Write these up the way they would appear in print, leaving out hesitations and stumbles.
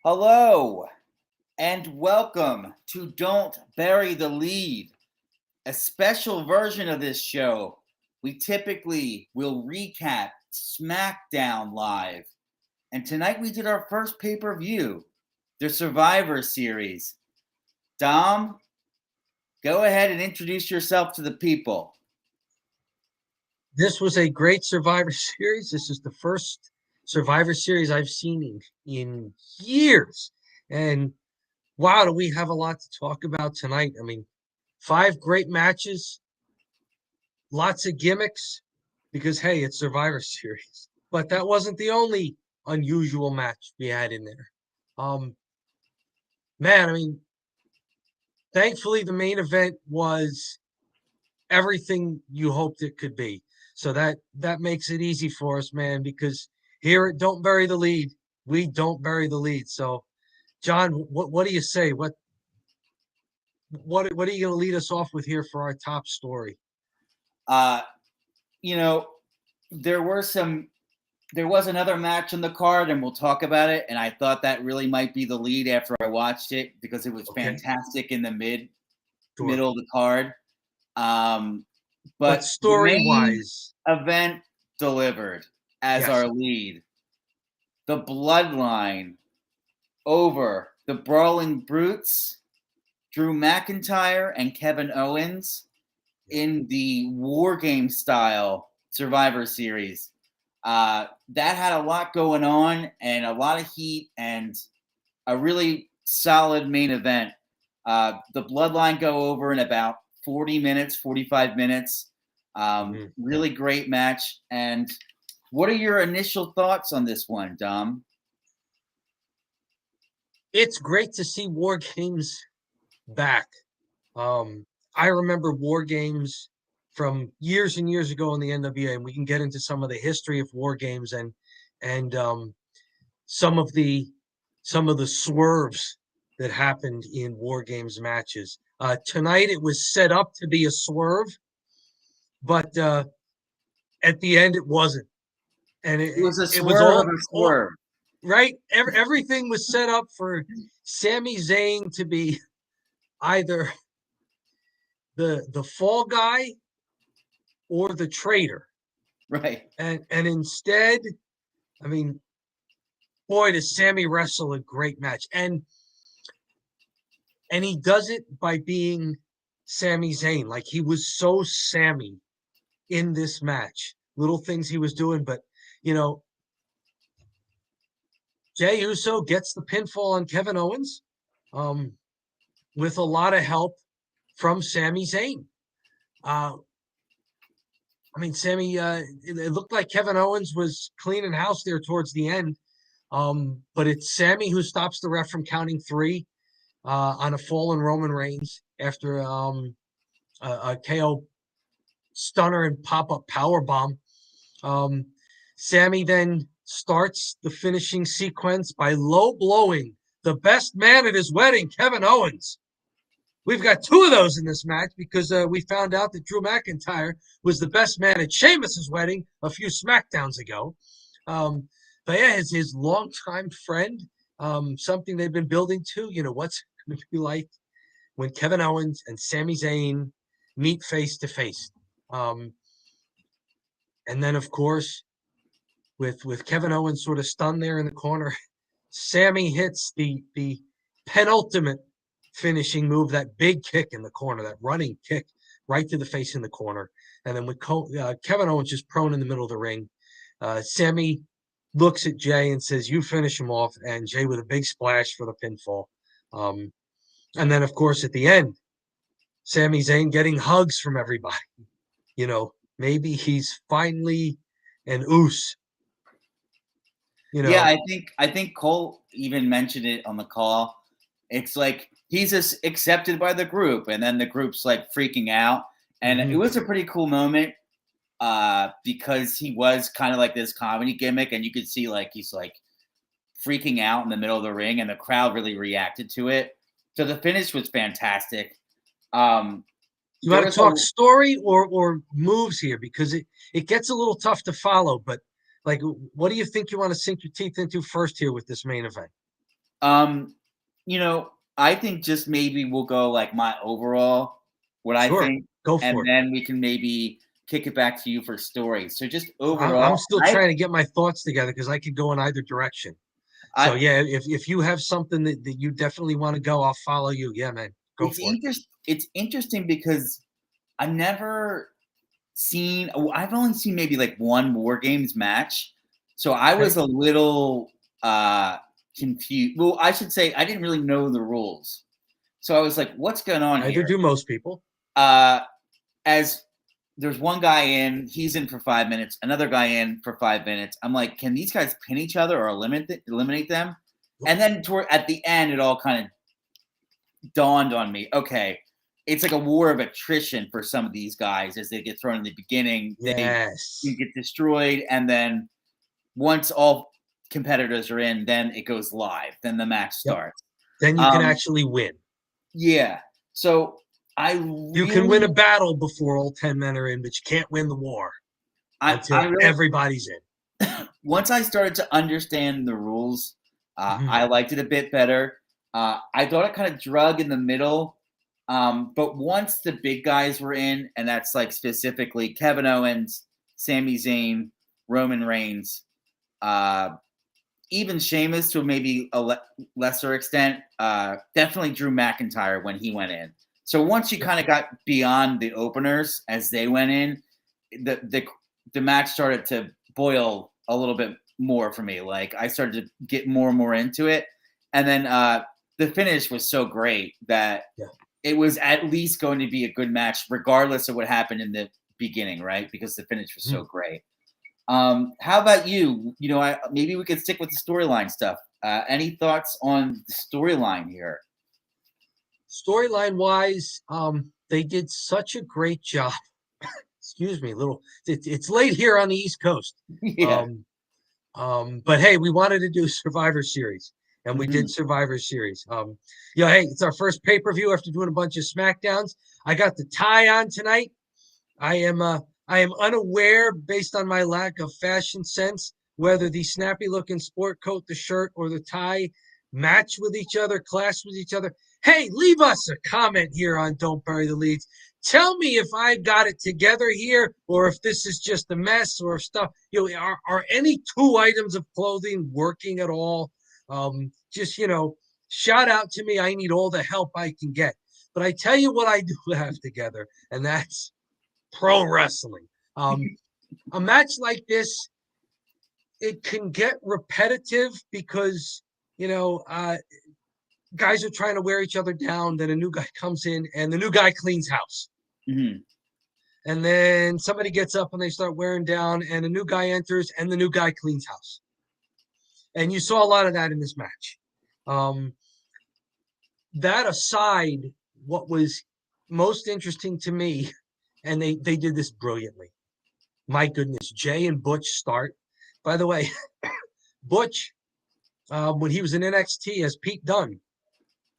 Hello and welcome to Don't Bury the Lead, a special version of this show. We typically will recap SmackDown Live, and tonight we did our first pay-per-view, the Survivor Series. Dom, go ahead and introduce yourself to the people. This was a great Survivor Series. This is the first Survivor Series I've seen in years. And wow, do we have a lot to talk about tonight? I mean, 5 great matches, lots of gimmicks, because hey, it's Survivor Series. But that wasn't the only unusual match we had in there. Um, man, I mean, thankfully the main event was everything you hoped it could be. So that makes it easy for us, man, because here at Don't Bury the Lead, we don't bury the lead. So, John, what do you say? What are you going to lead us off with here for our top story? Uh, you know, there was another match on the card, and we'll talk about it. And I thought that really might be the lead after I watched it because it was Okay, fantastic in the sure. middle of the card. But But the story main wise, event delivered as yes. our lead. The Bloodline over the Brawling Brutes, Drew McIntyre and Kevin Owens Yeah. in the War Game style Survivor Series. That had a lot going on and a lot of heat and a really solid main event. The Bloodline go over in about 40 minutes, 45 minutes. Mhm. Really great match. And what are your initial thoughts on this one, Dom? It's great to see War Games back. Um, I remember War Games from years and years ago in the NWA, and we can get into some of the history of War Games and some of the some of the swerves that happened in War Games matches. Tonight it was set up to be a swerve, but at the end it wasn't, and It was a it was swerve of a all swerve. right. Everything was set up for Sami Zayn to be either the fall guy or the traitor. Right. And instead, I mean, boy, does Sammy wrestle a great match. And he does it by being Sami Zayn. Like he was so Sammy in this match. Little things he was doing, but you know, Jey Uso gets the pinfall on Kevin Owens, um, with a lot of help from Sami Zayn. Uh, I mean, Sammy, it looked like Kevin Owens was cleaning house there towards the end. But it's Sammy who stops the ref from counting 3 on a fallen Roman Reigns after a KO stunner and pop up power bomb. Um, Sammy then starts the finishing sequence by low blowing the best man at his wedding, Kevin Owens. We've got 2 of those in this match because we found out that Drew McIntyre was the best man at Sheamus's wedding a few SmackDowns ago. Um, but yeah, his longtime friend, something they've been building to. You know, what's going to be like when Kevin Owens and Sami Zayn meet face to face. And then, of course, with Kevin Owens sort of stunned there in the corner, Sammy hits the penultimate finishing move, that big kick in the corner, that running kick right to the face in the corner. And then with Kevin Owens just prone in the middle of the ring, Sammy looks at Jey and says, "You finish him off." And Jey with a big splash for the pinfall. Um, and then, of course, at the end, Sami Zayn getting hugs from everybody. You know, maybe he's finally an oos. You Yeah, know, I think Cole even mentioned it on the call. It's like he's just accepted by the group, and then the group's like freaking out. And it mm-hmm. was a pretty cool moment because he was kind of like this comedy gimmick, and you could see like he's like freaking out in the middle of the ring, and the crowd really reacted to it. So the finish was fantastic. Um, You there want to was a talk story or moves here because it gets a little tough to follow. But like, what do you think you want to sink your teeth into first here with this main event? Um, I think just maybe we'll go like my overall, what I Sure, think, go and for it. then we can maybe kick it back to you for stories. So just I'm overall, still trying to get my thoughts together because I could go in either direction. So I yeah, if you have something that you definitely want to go, I'll follow you. Yeah, man, go for it. it's interesting because I've never seen. I've only seen maybe like one War Games match, so I was Okay, a little confused. Well, I should say I didn't really know the rules, so I was like, "What's going on either here?" do most people. Uh, as there's one guy in, he's in for 5 minutes, another guy in for 5 minutes. I'm like, can these guys pin each other or eliminate them? And then at the end, it all kind of dawned on me. Okay, it's like a war of attrition for some of these guys as they get thrown in the beginning. They Yes. get destroyed, and then once all competitors are in, then it goes live. Then the match Yep. starts. Then you can Um, actually win. yeah. So I You can win a really, battle before all 10 men are in, but you can't win the war I until really everybody's in. once I started to understand the rules, Mhm. I liked it a bit better. I thought it kind of drug in the middle, but once the big guys were in, and that's like specifically Kevin Owens, Sami Zayn, Roman Reigns, uh, even Sheamus to maybe a lesser extent, definitely Drew McIntyre when he went in. So once you Yep. kind of got beyond the openers as they went in, the the the match started to boil a little bit more for me. Like I started to get more and more into it, and then the finish was so great that Yeah. it was at least going to be a good match, regardless of what happened in the beginning, right? Because the finish was so Mhm. great. How about you? Maybe we could stick with the storyline stuff. Any thoughts on the storyline here? Storyline wise, they did such a great job. Excuse me, little. It's late here on the East Coast. Yeah. Um, but hey, we wanted to do Survivor Series, and we did Mhm. Survivor Series. Hey, it's our first pay-per-view after doing a bunch of SmackDowns. I got the tie on tonight. I am unaware, based on my lack of fashion sense, whether the snappy looking sport coat, the shirt, or the tie match with each other, clash with each other. Hey, leave us a comment here on Don't Bury the Leads. Tell me if I got it together here, or if this is just a mess, or if stuff. Are any two items of clothing working at all? Just shout out to me. I need all the help I can get. But I tell you what, I do have together, and that's pro wrestling. Um, a match like this, it can get repetitive because you know guys are trying to wear each other down. Then a new guy comes in, and the new guy cleans house. Mhm. And then somebody gets up and they start wearing down, and a new guy enters, and the new guy cleans house. And you saw a lot of that in this match. Um, that aside, what was most interesting to me, and they did this brilliantly. My goodness, Jay and Butch start. By the way, Butch, when he was in NXT as Pete Dunne,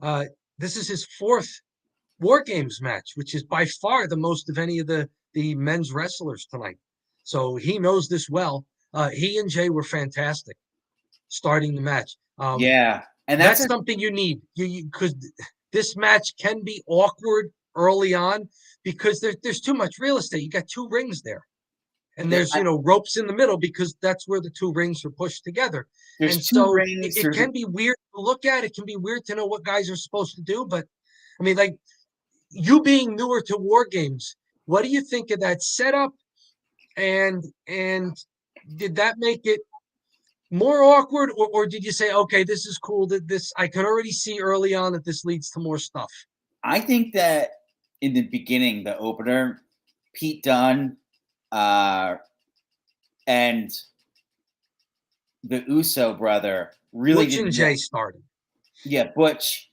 uh, this is his fourth War Games match, which is by far the most of any of the men's wrestlers tonight. So he knows this well. He and Jay were fantastic starting the match. Yeah, and That's something you need. You because this match can be awkward early on because there's too much real estate. You got two rings there. And there, there's ropes in the middle because that's where the two rings are pushed together. And there's two so rings. it can be weird to look at. It can be weird to know what guys are supposed to do. But I mean, like you being newer to War Games, what do you think of that setup? And did that make it more awkward, or did you say, okay, this is cool? That this I could already see early on that this leads to more stuff. I think that in the beginning, the opener, Pete Dunne uh, and the Uso brother really Butch did and Jay well. started. Yeah, Butch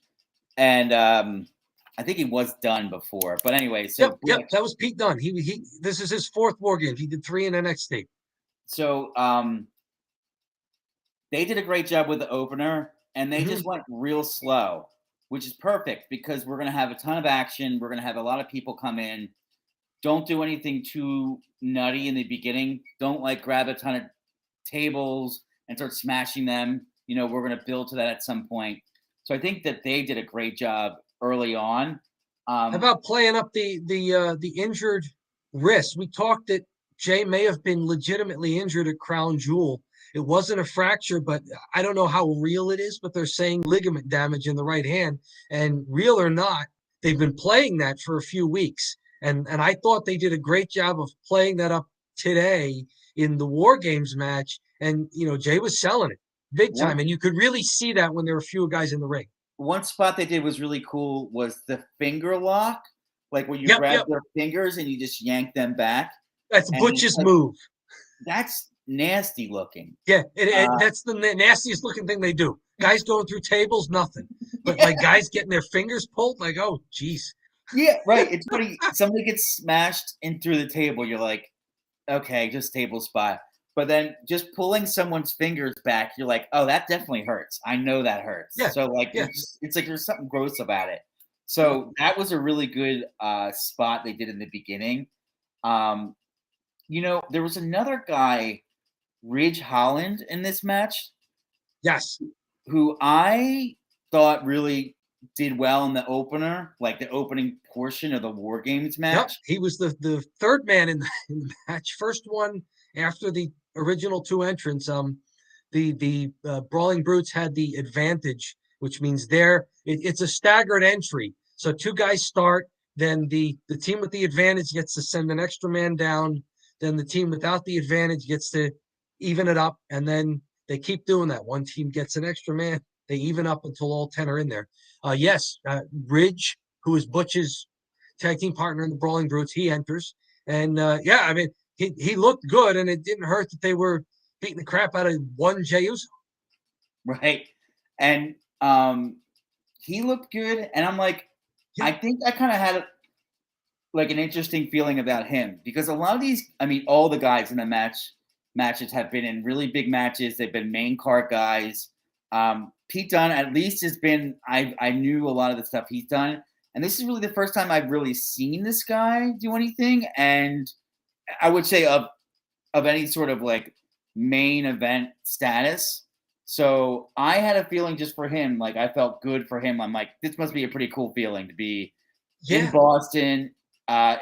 and I think he was done before, but anyway, Yep, so yep, Butch. that was Pete Dunne. He this is his fourth War Games. He did 3 in NXT. So they did a great job with the opener, and they Mm-hmm. just went real slow, which is perfect because we're going to have a ton of action. We're going to have a lot of people come in. Don't do anything too nutty in the beginning. Don't like grab a ton of tables and start smashing them. we're going to build to that at some point. So I think that they did a great job early on. How about playing up the injured wrist? We talked that Jay may have been legitimately injured at Crown Jewel. It wasn't a fracture, but I don't know how real it is, but they're saying ligament damage in the right hand. And real or not, they've been playing that for a few weeks. And I thought they did a great job of playing that up today in the War Games match. And, Jay was selling it big one time. And you could really see that when there were fewer guys in the ring. one spot they did was really cool was the finger lock, like where you Yep, grab yep. their fingers and you just yank them back. That's And it's Butch's like, move. that's nasty looking. Yeah, Uh, that's the nastiest looking thing they do. Guys going through tables, nothing. But yeah, like guys getting their fingers pulled, like, oh, geez. yeah, right. It's funny. Somebody gets smashed in through the table. You're like, okay, just table spot. But then just pulling someone's fingers back, you're like, oh, that definitely hurts. I know that hurts. Yeah, So like, yeah, it's like there's something gross about it. yeah. So that was a really good spot they did in the beginning. Um, there was another guy, Ridge Holland, in this match, Yes. who I thought really did well in the opener, like the opening portion of the War Games Yep. match. He was the third man in the match. First one after the original two entrants. The Brawling Brutes had the advantage, which means it's a staggered entry. So two guys start, then the team with the advantage gets to send an extra man down, then the team without the advantage gets to even it up, and then they keep doing that. One team gets an extra man, they even up until all 10 are in there. Yes, Ridge, who is Butch's tag team partner in the Brawling Brutes, he enters. And yeah, I mean, he looked good, and it didn't hurt that they were beating the crap out of one Jey Uso. Right. And he looked good. And I'm like, Yeah. I think I kind of had like an interesting feeling about him because a lot of these, I mean, all the guys in the matches have been in really big matches. They've been main card guys. Pete Dunne at least has been, I knew a lot of the stuff he's done. And this is really the first time I've really seen this guy do anything. And I would say of any sort of like main event status. So I had a feeling just for him, like I felt good for him. I'm like, this must be a pretty cool feeling to be in Yeah. Boston,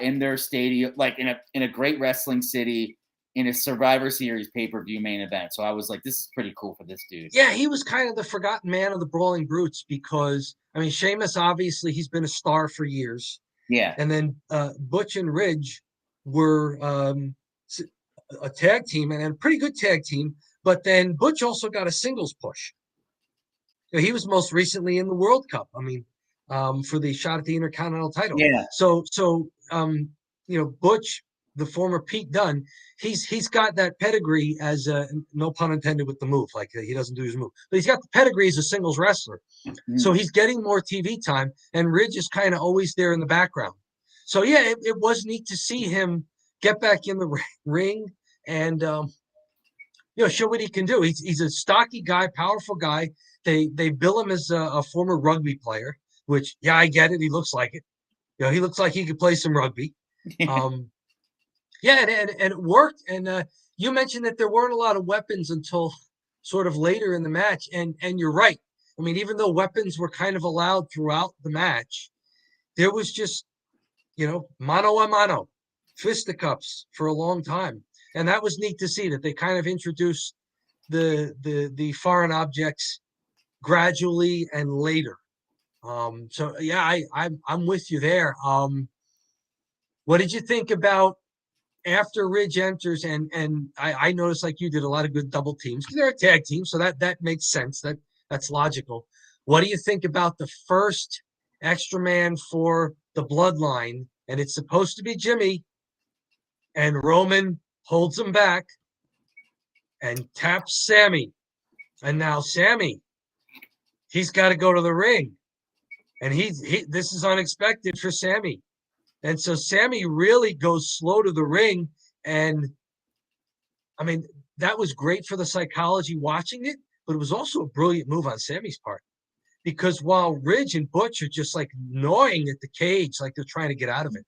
in their stadium, like in a great wrestling city, in a Survivor Series pay-per-view main event. So I was like, this is pretty cool for this dude. Yeah, he was kind of the forgotten man of the Brawling Brutes because, I mean, Sheamus, obviously, he's been a star for years. Yeah. And then Butch and Ridge were a tag team and a pretty good tag team. But then Butch also got a singles push. He was most recently in the World Cup. I mean, for the shot at the Intercontinental title. Yeah. So Butch, the former Pete Dunne, he's got that pedigree as no pun intended with the move. Like he doesn't do his move, but he's got the pedigree as a singles wrestler. Mm-hmm. So he's getting more TV time, and Ridge is kind of always there in the background. So yeah, it was neat to see him get back in the ring and show what he can do. He's a stocky guy, powerful guy. They bill him as a former rugby player, which I get it. He looks like it. He looks like he could play some rugby. Yeah, and it worked. And you mentioned that there weren't a lot of weapons until sort of later in the match, and you're right. I mean, even though weapons were kind of allowed throughout the match, there was just mano a mano, fisticuffs for a long time, and that was neat to see that they kind of introduced the foreign objects gradually and later. So yeah, I'm with you there. What did you think about after Ridge enters and I noticed like you did a lot of good double teams because they're a tag team, so that makes sense. That's logical. What do you think about the first extra man for the bloodline? And it's supposed to be Jimmy, and Roman holds him back and taps Sammy. And now Sammy, he's got to go to the ring. And this is unexpected for Sammy. And so Sammy really goes slow to the ring. And I mean, that was great for the psychology watching it, but it was also a brilliant move on Sammy's part. Because while Ridge and Butch are just like gnawing at the cage, like they're trying to get out of it,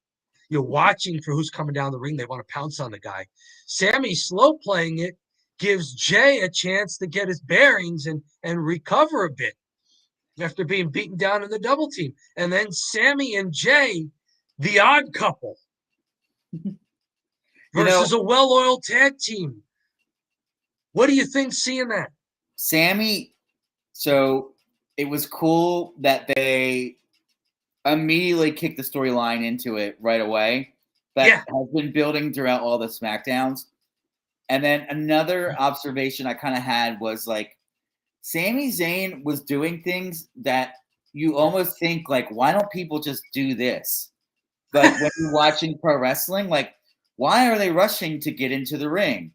you're watching for who's coming down the ring. They want to pounce on the guy. Sammy's slow playing it, gives Jay a chance to get his bearings and recover a bit after being beaten down in the double team. And then Sammy and Jay, the odd couple, versus a well-oiled tag team. What do you think seeing that? Sammy, so it was cool that they immediately kicked the storyline into it right away. That has been building throughout all the SmackDowns. And then another observation I kind of had was like, Sami Zayn was doing things that you almost think like, why don't people just do this? Like when you're watching pro wrestling, like, why are they rushing to get into the ring?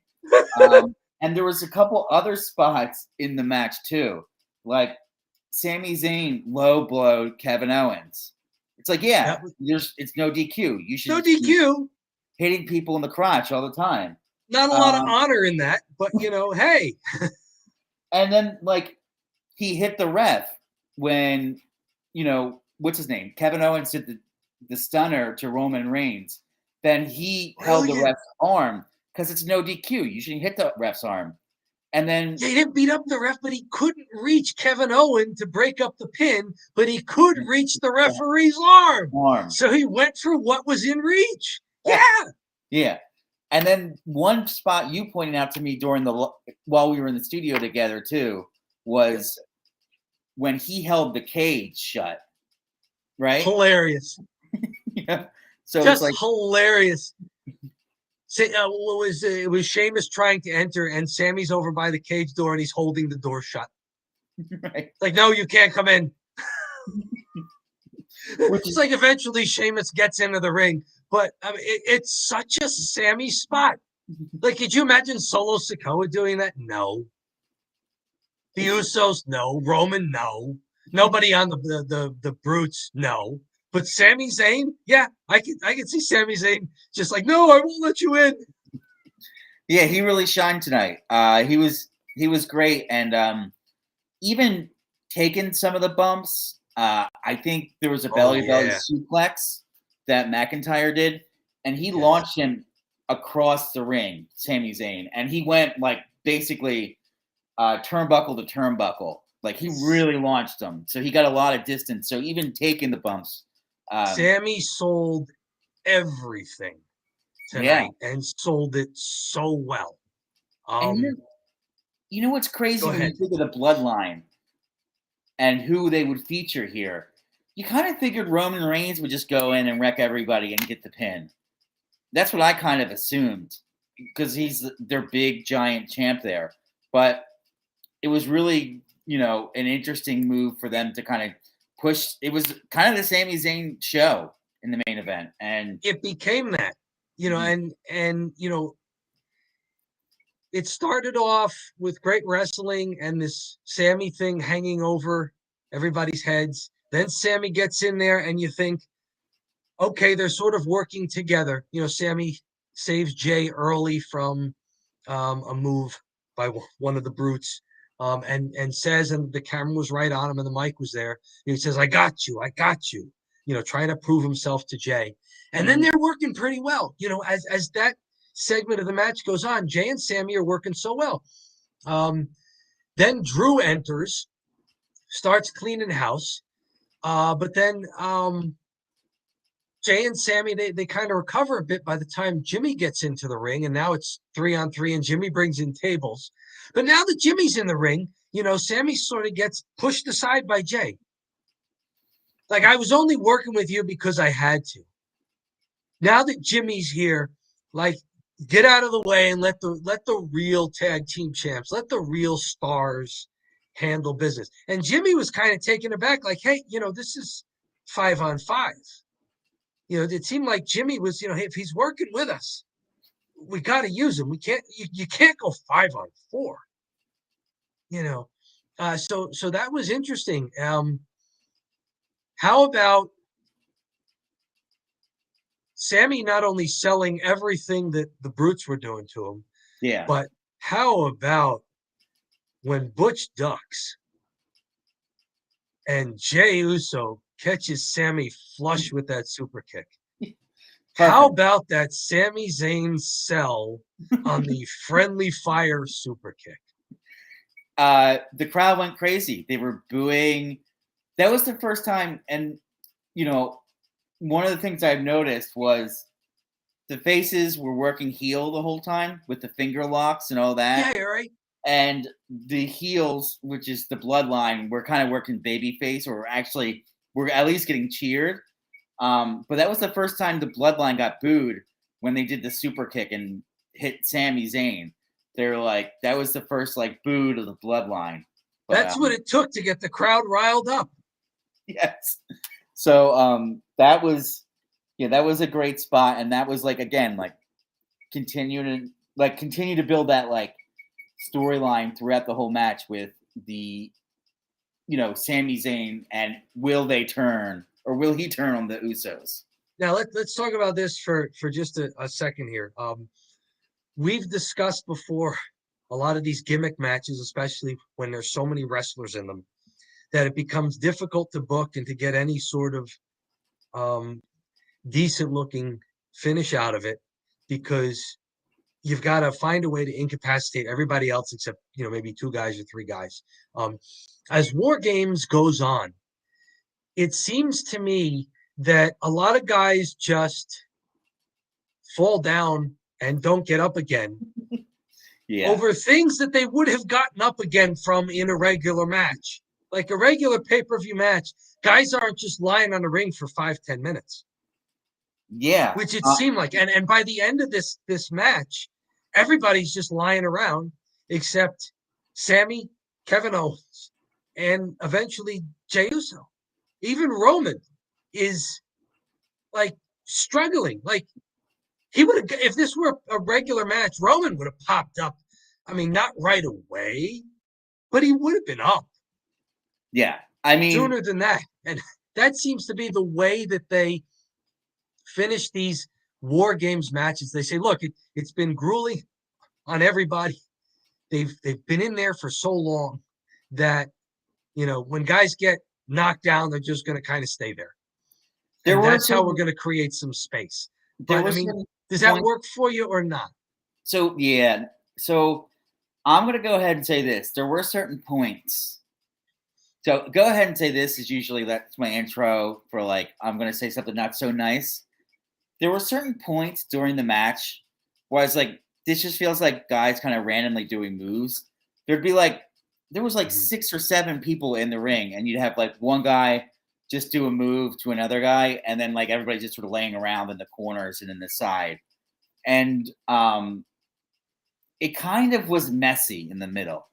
And there was a couple other spots in the match too, like Sami Zayn low blowed Kevin Owens. It's like, it's no DQ. You should no DQ. Hitting people in the crotch all the time. Not a lot of honor in that, but hey. And then like he hit the ref when what's his name? Kevin Owens did the stunner to Roman Reigns. Then he held the ref's arm because it's no DQ. You shouldn't hit the ref's arm. And then he didn't beat up the ref, but he couldn't reach Kevin Owens to break up the pin, but he could reach the referee's arm. So he went for what was in reach. Yeah. And then one spot you pointed out to me while we were in the studio together too was when he held the cage shut. Right? Hilarious. Yeah. So just it's like hilarious. It was Sheamus trying to enter, and Sammy's over by the cage door, and he's holding the door shut. Right. Like, no, you can't come in. It's like eventually Sheamus gets into the ring, but I mean, it's such a Sammy spot. Like, could you imagine Solo Sikoa doing that? No. The Usos, no. Roman, no. Nobody on the Brutes, no. But Sami Zayn, I can see Sami Zayn just like, no, I won't let you in. Yeah, he really shined tonight. He was great, and even taking some of the bumps. I think there was a belly suplex that McIntyre did, and he launched him across the ring, Sami Zayn, and he went like basically turnbuckle to turnbuckle. Like he really launched him, so he got a lot of distance. So even taking the bumps. Sammy sold everything tonight and sold it so well. And you know what's crazy when you think of the bloodline and who they would feature here? You kind of figured Roman Reigns would just go in and wreck everybody and get the pin. That's what I kind of assumed because he's their big giant champ there. But it was really, an interesting move for them to kind of push. It was kind of the Sami Zayn show in the main event, and it became that, and it started off with great wrestling and this Sammy thing hanging over everybody's heads. Then Sammy gets in there, and you think, okay, they're sort of working together. Sammy saves Jay early from a move by one of the Brutes. And says, and the camera was right on him and the mic was there. He says, I got you, trying to prove himself to Jay. And then they're working pretty well. As that segment of the match goes on, Jay and Sammy are working so well. Then Drew enters, starts cleaning house. But then Jay and Sammy, they kind of recover a bit by the time Jimmy gets into the ring, and now it's 3-on-3, and Jimmy brings in tables. But now that Jimmy's in the ring, Sammy sort of gets pushed aside by Jay. Like, I was only working with you because I had to. Now that Jimmy's here, like, get out of the way and let the real tag team champs, let the real stars handle business. And Jimmy was kind of taken aback, like, hey, this is 5-on-5. It seemed like Jimmy was, hey, if he's working with us, we got to use him. We can't, you can't go 5-on-4, so that was interesting. How about Sammy not only selling everything that the Brutes were doing to him, but how about when Butch ducks and Jey Uso catches Sammy flush with that super kick? How Perfect. about that Sami Zayn sell on the friendly fire super kick? The crowd went crazy. They were booing. That was the first time, and you know, one of the things I've noticed was the faces were working heel the whole time with the finger locks and all that. Yeah, you're right. And the heels, which is the bloodline, were kind of working babyface, or actually were at least getting cheered. But that was the first time the bloodline got booed when they did the super kick and hit Sami Zayn. They're like, that was the first like boo to the bloodline. But That's what it took to get the crowd riled up. yes. So that was that was a great spot, and that was like again like continue to build that like storyline throughout the whole match with the Sami Zayn, and will they turn or will he turn on the Usos? Now let's talk about this for just a second here. We've discussed before a lot of these gimmick matches, especially when there's so many wrestlers in them, that it becomes difficult to book and to get any sort of decent looking finish out of it, because you've got to find a way to incapacitate everybody else except maybe two guys or three guys. As War Games goes on, it seems to me that a lot of guys just fall down and don't get up again over things that they would have gotten up again from in a regular match. Like a regular pay-per-view match, guys aren't just lying on the ring for 5-10 minutes. Yeah. Which it seemed like. And by the end of this match, everybody's just lying around except Sammy, Kevin Owens, and eventually Jey Uso. Even Roman is like struggling. Like he would have, if this were a regular match, Roman would have popped up. I mean, not right away, but he would have been up. Yeah. I mean, sooner than that. And that seems to be the way that they finish these War Games matches. They say, look, it's been grueling on everybody. They've been in there for so long that, when guys get knocked down, they're just going to kind of stay there. And that's how we're going to create some space. But I mean, does that work for you or not? So, yeah. So I'm going to go ahead and say this. There were certain points. So go ahead and say this is usually that's my intro for like, I'm going to say something not so nice. There were certain points during the match where I was like, this just feels like guys kind of randomly doing moves. There was like 6 or 7 people in the ring, and you'd have like one guy just do a move to another guy, and then like everybody just sort of laying around in the corners and in the side. And it kind of was messy in the middle.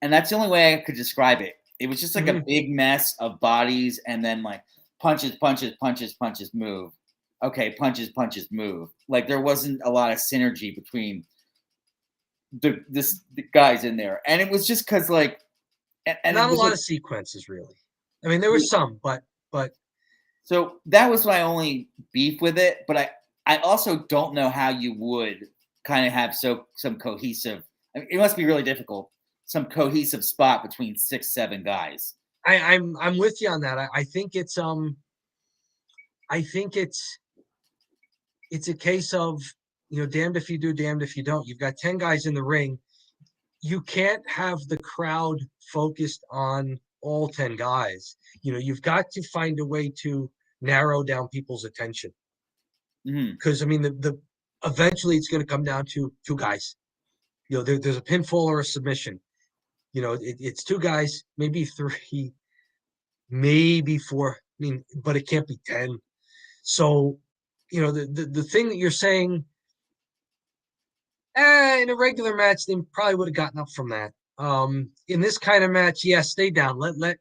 And that's the only way I could describe it. It was just like a big mess of bodies, and then like punches, move. Okay, punches, move. Like there wasn't a lot of synergy between the guys in there, and it was just because like, and not a lot of sequences really. I mean, there were some, but so that was my only beef with it. But I also don't know how you would kind of have some cohesive. I mean, it must be really difficult. Some cohesive spot between 6-7 guys. I'm with you on that. I think it's a case of damned if you do, damned if you don't. You've got 10 guys in the ring. You can't have the crowd focused on all 10 guys. You've got to find a way to narrow down people's attention. Because I mean, the eventually it's going to come down to 2 guys. There's a pinfall or a submission. It's 2 guys, maybe 3, maybe 4. I mean, but it can't be 10. So, the thing that you're saying, in a regular match, they probably would have gotten up from that. In this kind of match, stay down. Let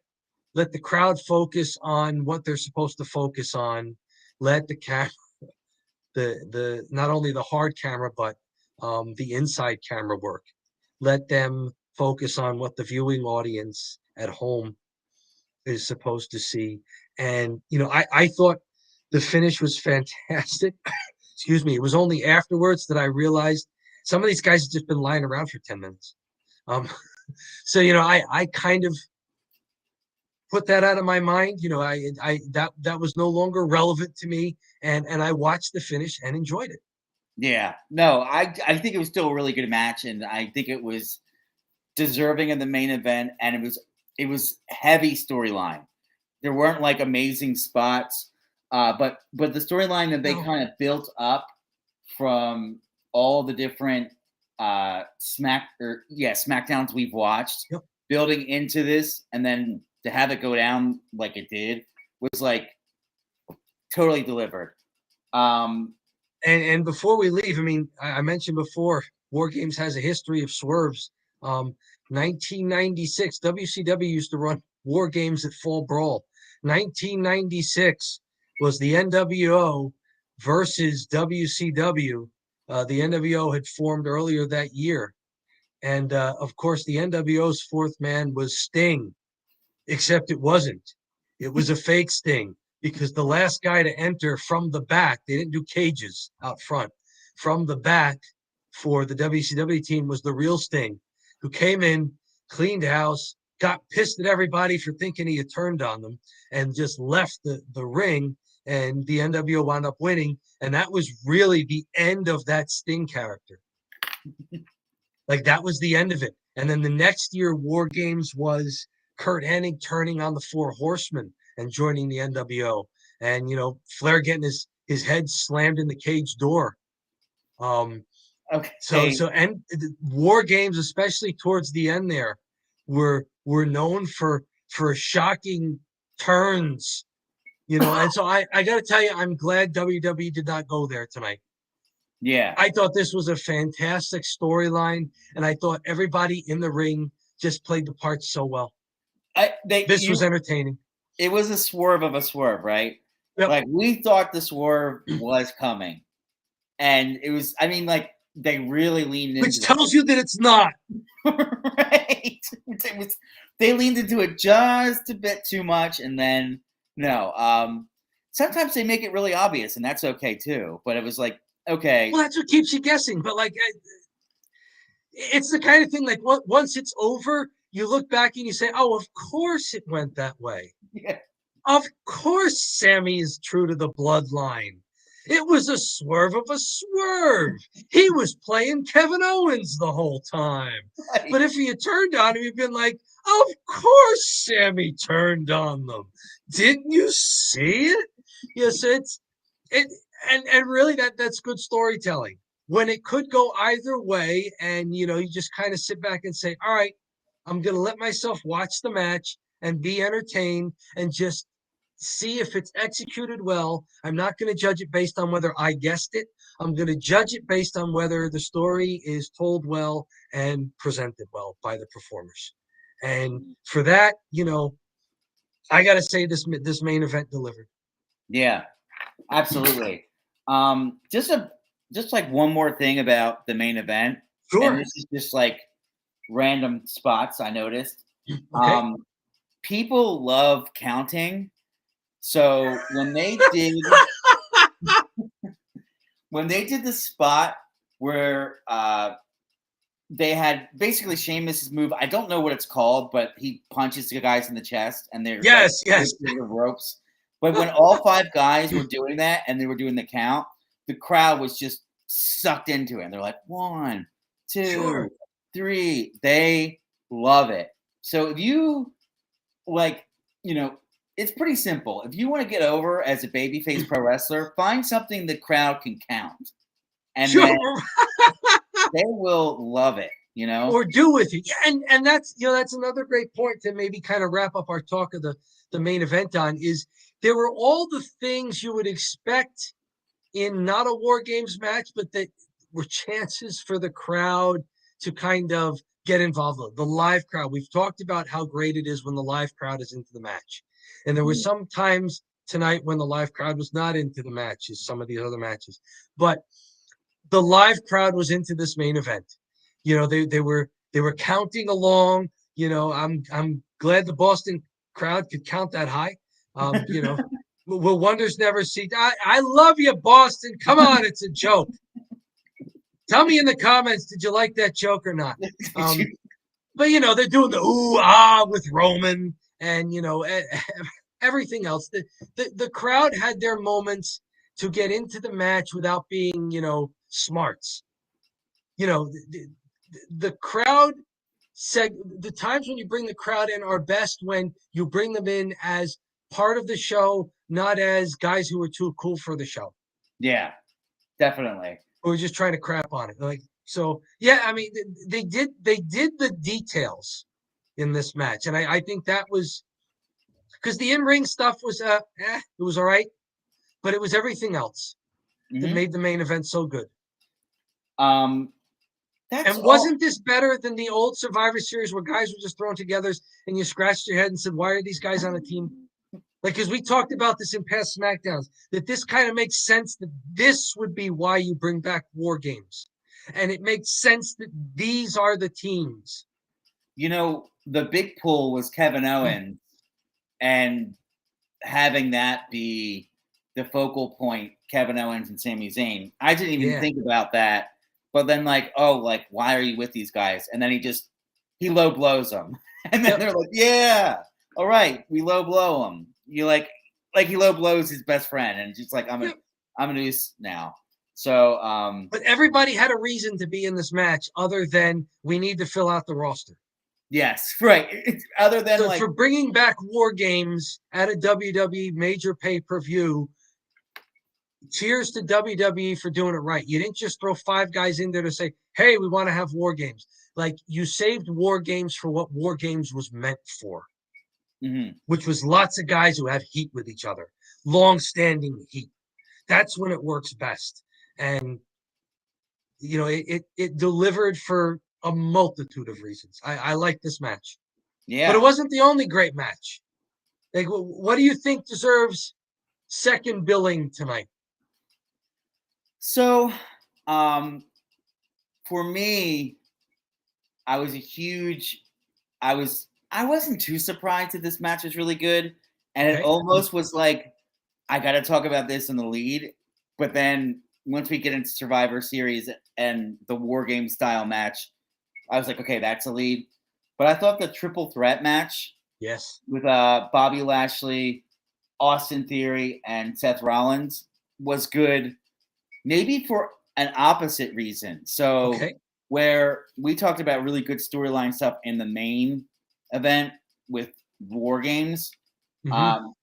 the crowd focus on what they're supposed to focus on. Let the camera, the not only the hard camera, but the inside camera work. Let them focus on what the viewing audience at home is supposed to see. And I thought the finish was fantastic. Excuse me. It was only afterwards that I realized some of these guys have just been lying around for 10 minutes. So I kind of put that out of my mind. That was no longer relevant to me, and I watched the finish and enjoyed it. Yeah. No, I think it was still a really good match, and I think it was deserving of the main event, and it was heavy storyline. There weren't like amazing spots, but the storyline that they No. kind of built up from all the different SmackDowns we've watched, Yep. building into this, and then to have it go down like it did was like totally delivered. And before we leave, I mean, I mentioned before, War Games has a history of swerves. 1996, WCW used to run War Games at Fall Brawl. 1996 was the NWO versus WCW. The NWO had formed earlier that year. And of course, the NWO's fourth man was Sting, except it wasn't. It was a fake Sting because the last guy to enter from the back, they didn't do cages out front, from the back for the WCW team was the real Sting, who came in, cleaned house, got pissed at everybody for thinking he had turned on them, and just left the ring. And the NWO wound up winning. And that was really the end of that Sting character. Like, that was the end of it. And then the next year, War Games was Kurt Hennig turning on the Four Horsemen and joining the NWO. And, Flair getting his head slammed in the cage door. And War Games, especially towards the end there, were known for shocking turns, and so I got to tell you, I'm glad WWE did not go there tonight. Yeah. I thought this was a fantastic storyline, and I thought everybody in the ring just played the part so well. This was entertaining. It was a swerve of a swerve, right? Yep. Like, we thought the swerve was coming. And it was, I mean, like, they really leaned into it. Which tells you that it's not. Right. They leaned into it just a bit too much, and then, no. Sometimes they make it really obvious, and that's okay, too. But it was like, okay. Well, that's what keeps you guessing. But, like, it's the kind of thing, like, once it's over, you look back and you say, oh, of course it went that way. Yeah. Of course Sammy is true to the bloodline. It was a swerve of a swerve. He was playing Kevin Owens the whole time. Right. But if he had turned on him, he'd been like, of course Sammy turned on them. Didn't you see it? Yes, and really that's good storytelling. When it could go either way, and you just kind of sit back and say, all right, I'm gonna let myself watch the match and be entertained and just see if it's executed well. I'm not going to judge it based on whether I guessed it. I'm going to judge it based on whether the story is told well and presented well by the performers. And for that, I got to say this main event delivered. Yeah, absolutely. Just like one more thing about the main event. Sure. And this is just like random spots I noticed. Okay. People love counting. So when they did the spot where they had basically Sheamus's move, I don't know what it's called, but he punches the guys in the chest and they're yes. The ropes. But when all five guys were doing that and they were doing the count, the crowd was just sucked into it. And they're like, 1, 2, 3. They love it. So if you it's pretty simple. If you want to get over as a babyface pro wrestler, find something the crowd can count. And then they will love it, Or do with you. And that's that's another great point to maybe kind of wrap up our talk of the main event on, is there were all the things you would expect in not a War Games match, but that were chances for the crowd to kind of get involved. The live crowd. We've talked about how great it is when the live crowd is into the match. And there were some times tonight when the live crowd was not into the matches, some of these other matches. But the live crowd was into this main event. They were counting along. I'm glad the Boston crowd could count that high. Will wonders never see? I love you, Boston. Come on, it's a joke. Tell me in the comments, did you like that joke or not? But they're doing the ooh ah with Roman, and everything else. The crowd had their moments to get into the match without being, smarts. The crowd said the times when you bring the crowd in are best when you bring them in as part of the show, not as guys who are too cool for the show. Yeah, definitely. Who are just trying to crap on it. So yeah, I mean they did the details in this match. And I think that was because the in-ring stuff was it was all right, but it was everything else that Hmm. made the main event so good. Um, that's And all. wasn't this better than the old Survivor Series where guys were just thrown together and you scratched your head and said, why are these guys on a team? Because we talked about this in past SmackDowns, that this kind of makes sense that this would be why you bring back War Games. And it makes sense that these are the teams. The big pull was Kevin Owens, and having that be the focal point, Kevin Owens and Sami Zayn. I didn't even Yeah. think about that. But then, why are you with these guys? And then he low blows them, and then they're like, yeah, all right, we low blow him. You like he low blows his best friend, and just like I'm a noose now. So, but everybody had a reason to be in this match other than we need to fill out the roster. yes, right. Other than so for bringing back War Games at a WWE major pay-per-view, cheers to WWE for doing it right. You didn't just throw 5 guys in there to say, hey, we want to have War Games. Like, you saved War Games for what War Games was meant for, which was lots of guys who have heat with each other, long-standing heat. That's when it works best. And, it delivered for a multitude of reasons. I like this match. yeah. But it wasn't the only great match. Like, what do you think deserves second billing tonight? So, for me, I wasn't too surprised that this match was really good, and it almost was like I got to talk about this in the lead, but then once we get into Survivor Series and the War Game style match, I was like, okay, that's a lead. But I thought the triple threat match, yes, with Bobby Lashley, Austin Theory, and Seth Rollins was good. Maybe for an opposite reason. So, where we talked about really good storyline stuff in the main event with War Games,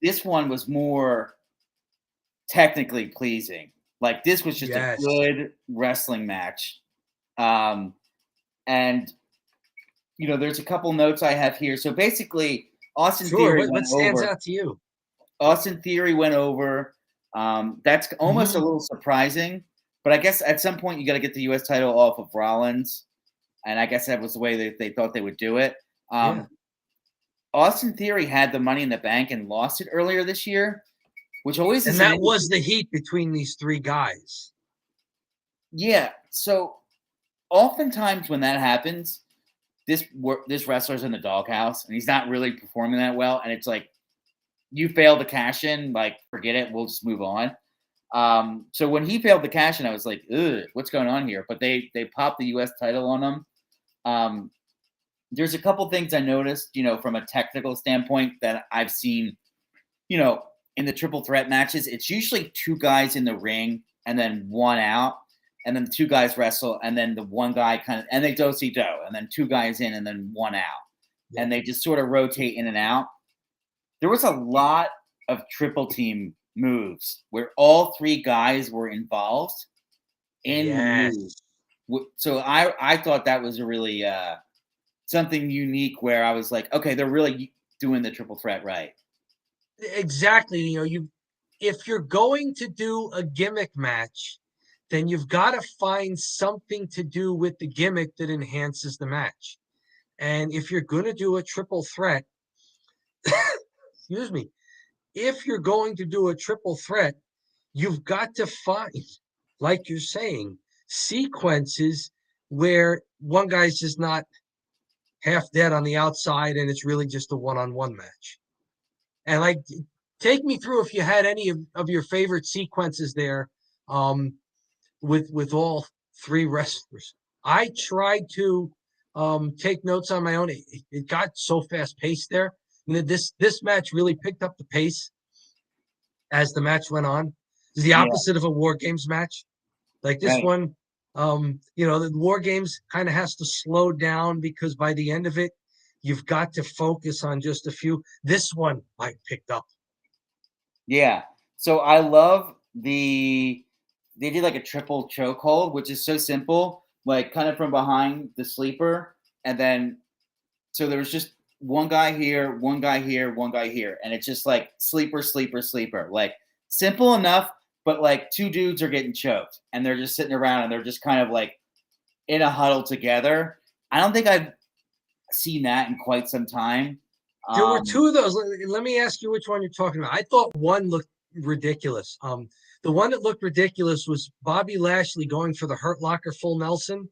this one was more technically pleasing. Like, this was just a good wrestling match. And, there's a couple notes I have here. So basically, Austin Theory what stands out to you? Austin Theory went over. That's almost a little surprising, but I guess at some point you got to get the U.S. title off of Rollins, and I guess that was the way that they thought they would do it. Austin Theory had the Money in the Bank and lost it earlier this year, which always is. And that was the heat between these 3 guys. Yeah. So oftentimes when that happens, this wrestler's in the doghouse and he's not really performing that well, and it's like, you fail to cash in, like, forget it, we'll just move on. So when he failed to cash in, I was like, ugh, what's going on here? But they popped the U.S. title on him. There's a couple things I noticed, from a technical standpoint that I've seen, in the triple threat matches. It's usually 2 guys in the ring and then 1 out, and then 2 guys wrestle, and then the 1 guy and they do-si-do, and then 2 guys in and then 1 out. And they just sort of rotate in and out. There was a lot of triple team moves where all 3 guys were involved in the move. So I thought that was a really something unique where I was like, okay, they're really doing the triple threat right. Exactly. If you're going to do a gimmick match, then you've got to find something to do with the gimmick that enhances the match. And if you're going to do a triple threat, excuse me, if you're going to do a triple threat, you've got to find, like you're saying, sequences where one guy's just not half dead on the outside and it's really just a one-on-one match. And like, take me through if you had any of your favorite sequences there with all 3 wrestlers. I tried to take notes on my own. It got so fast paced there This match really picked up the pace as the match went on. It's the Yeah, opposite of a War Games match. Like this right. one, the War Games kind of has to slow down because by the end of it, you've got to focus on just a few. This one I picked up. Yeah. So I love they did like a triple chokehold, which is so simple, like kind of from behind the sleeper, and then so there was just one guy here, one guy here, one guy here, and it's just like sleeper, sleeper, sleeper. Like simple enough, but like two dudes are getting choked, and they're just sitting around, and they're just kind of like in a huddle together. I don't think I've seen that in quite some time. There were Um, two of those. Let me ask you which one you're talking about. I thought one looked ridiculous. The one that looked ridiculous was Bobby Lashley going for the Hurt Locker full Nelson,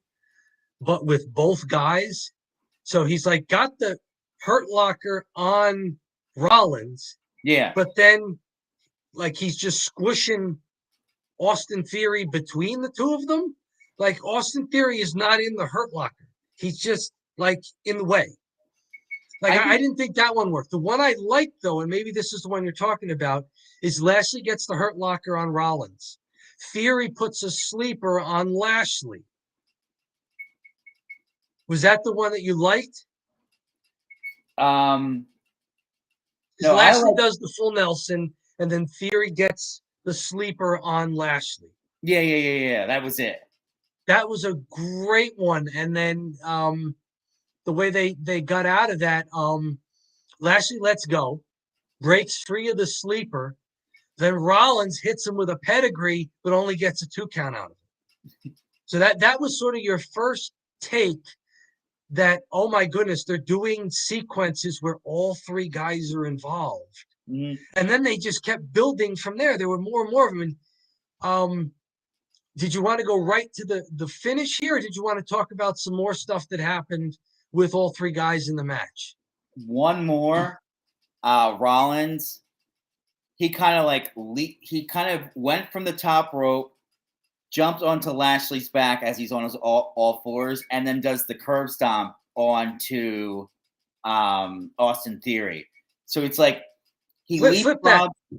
but with both guys. So he's like got the Hurt Locker on Rollins, yeah, but then like he's just squishing Austin Theory between the two of them. Like Austin Theory is not in the Hurt Locker. He's just like in the way. Like I I think didn't think that one worked. The one I liked though, and maybe this is the one you're talking about, is Lashley gets the Hurt Locker on Rollins. Theory puts a sleeper on Lashley. Was that the one that you liked? um, Because no, I Lashley like does the full Nelson, and then Theory gets the sleeper on Lashley. yeah. That was it. That was a great one. And then the way they got out of that, Lashley lets go, breaks free of the sleeper. Then Rollins hits him with a pedigree, but only gets a 2 count out of it. So that was sort of your first take that, oh my goodness, they're doing sequences where all three guys are involved. Mhm. And then they just kept building from there. There were more and more of them. And did you want to go right to the finish here, or did you want to talk about some more stuff that happened with all three guys in the match? One more, Rollins. He kind of like he kind of went from the top rope, jumped onto Lashley's back as he's on his all fours, and then does the curb stomp onto Austin Theory. So it's like he Flip that. leapfrogged, He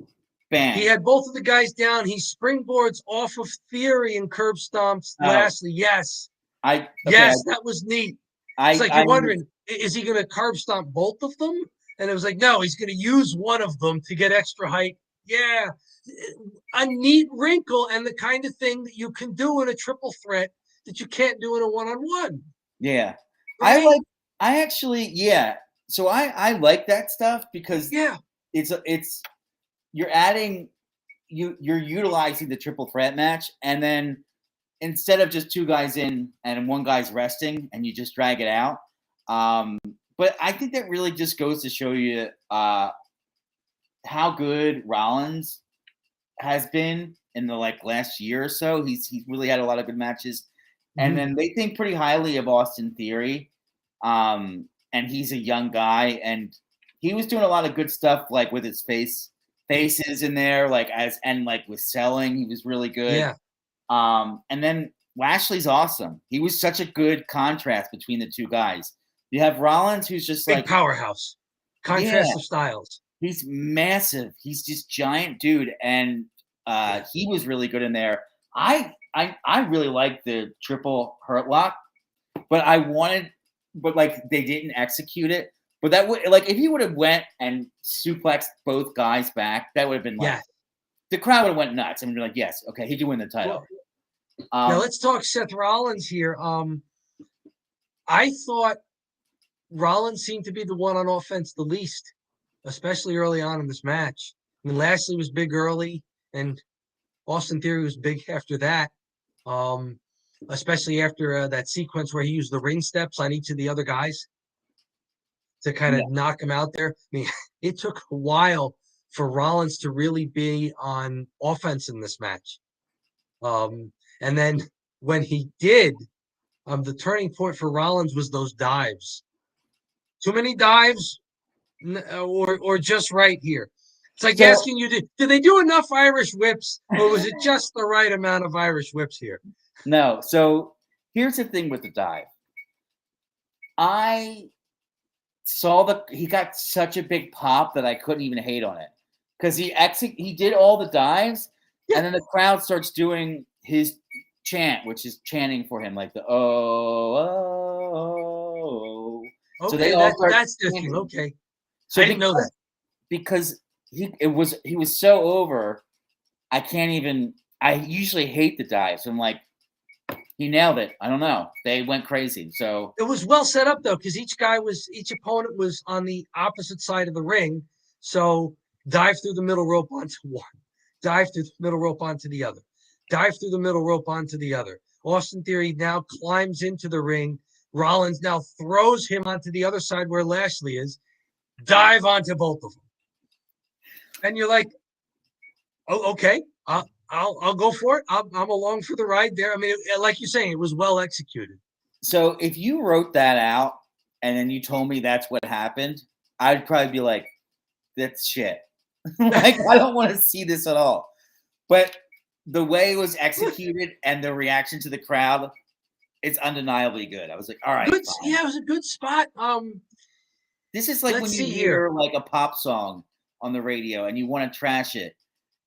bang. had both of the guys down. He springboards off of Theory and curb stomps Oh, Lashley. Yes. I okay. Yes, that was neat. It's I like I you're wondering, is he going to curb stomp both of them? And it was like, no, he's going to use one of them to get extra height. Yeah. A neat wrinkle and the kind of thing that you can do in a triple threat that you can't do in a one-on-one. yeah. I Right? like. I actually yeah. So I like that stuff because Yeah. it's you're adding you're utilizing the triple threat match, and then instead of just two guys in and one guy's resting and you just drag it out. But I think that really just goes to show you how good Rollins has been in the like last year or so. He's really had a lot of good matches, and Mm-hmm. then they think pretty highly of Austin Theory, and he's a young guy, and he was doing a lot of good stuff like with his faces in there, like as and like with selling, he was really good. Yeah. And then Lashley's awesome. He was such a good contrast between the two guys. You have Rollins, who's just Big like, powerhouse. yeah, Contrast of styles. he's massive. He's just giant dude, and Yeah. he was really good in there. I really like the triple hurt lock, but but like they didn't execute it. But that would like if he would have went and suplexed both guys back, that would have been like Yeah. the crowd would have went nuts and be like, yes, okay, he can win the title. Well, now Um, let's talk Seth Rollins here. I thought Rollins seemed to be the one on offense the least, especially early on in this match. I mean, Lashley was big early, and Austin Theory was big after that. Um, Especially after that sequence where he used the ring steps on each of the other guys to kind yeah. of knock him out there. I mean, it took a while for Rollins to really be on offense in this match. And then when he did, the turning point for Rollins was those dives. Too many dives, or just right here. It's like So asking you, did they do enough Irish whips, or was it just the right amount of Irish whips here? no, so here's the thing with the dive. I he got such a big pop that I couldn't even hate on it because he did all the dives, Yeah. and then the crowd starts doing his chant, which is chanting for him like the oh oh. Okay, So they all start that's different. chanting. Okay, So I didn't know that because he was so over. I can't even. I usually hate the dives. I'm like, he nailed it. I don't know. They went crazy. So it was well set up though, because each opponent was on the opposite side of the ring. So dive through the middle rope onto one, dive through the middle rope onto the other, dive through the middle rope onto the other. Austin Theory now climbs into the ring. Rollins now throws him onto the other side where Lashley is. Dive onto both of them, and you're like, oh, okay, I'll go for it. I'm along for the ride there. I mean, like you're saying, it was well executed. So if you wrote that out and then you told me that's what happened, I'd probably be like, that's shit. Like, I don't want to see this at all. But the way it was executed and the reaction to the crowd, it's undeniably good. I was like, all right, Good, fine. yeah, it was a good spot. This is like when you hear like a pop song on the radio and you want to trash it,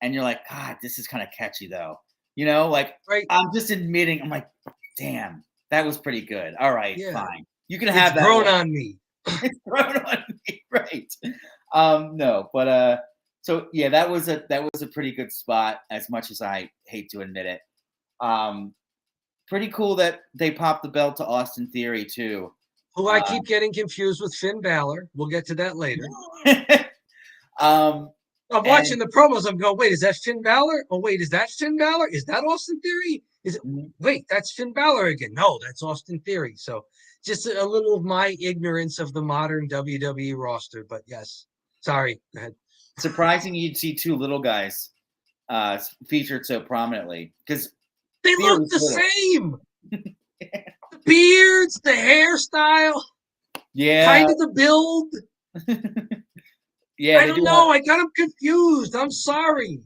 and you're like, God, this is kind of catchy though. You know, like right. I'm just admitting, I'm like, damn, that was pretty good. All right, Yeah. fine. You can have that. Grown on me. It's grown on me, right? No, but so yeah, that was a pretty good spot. As much as I hate to admit it, pretty cool that they popped the belt to Austin Theory too. Who I keep getting confused with Finn Balor. We'll get to that later. I'm watching the promos. I'm going, wait, is that Finn Balor? Oh, wait, is that Finn Balor? Is that Austin Theory? Is it? Wait, that's Finn Balor again. No, that's Austin Theory. So just a little of my ignorance of the modern WWE roster. But yes, sorry. Go ahead. Surprising you'd see two little guys featured so prominently because they look the same. The beards, the hairstyle, kind of the build. Yeah, I don't know. I got them confused. I'm sorry.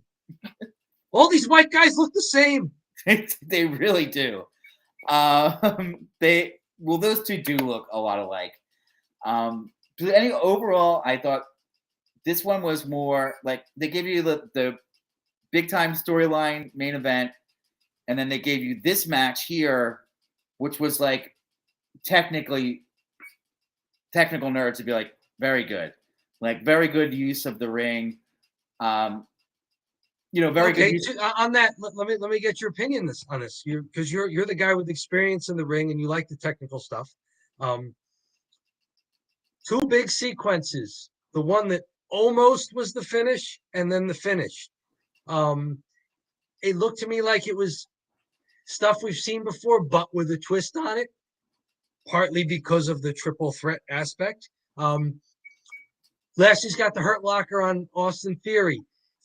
All these white guys look the same. They really do. Those two do look a lot alike. Overall, I thought this one was more like they gave you the big time storyline main event, and then they gave you this match here, which was like technical nerds would be like very good, like very good use of the ring. Very good use. On that, let me get your opinion on this, because you're the guy with experience in the ring and you like the technical stuff. Two big sequences, the one that almost was the finish and then the finish. It looked to me like it was stuff we've seen before, but with a twist on it, partly because of the triple threat aspect. Lashley's got the Hurt Locker on Austin Theory.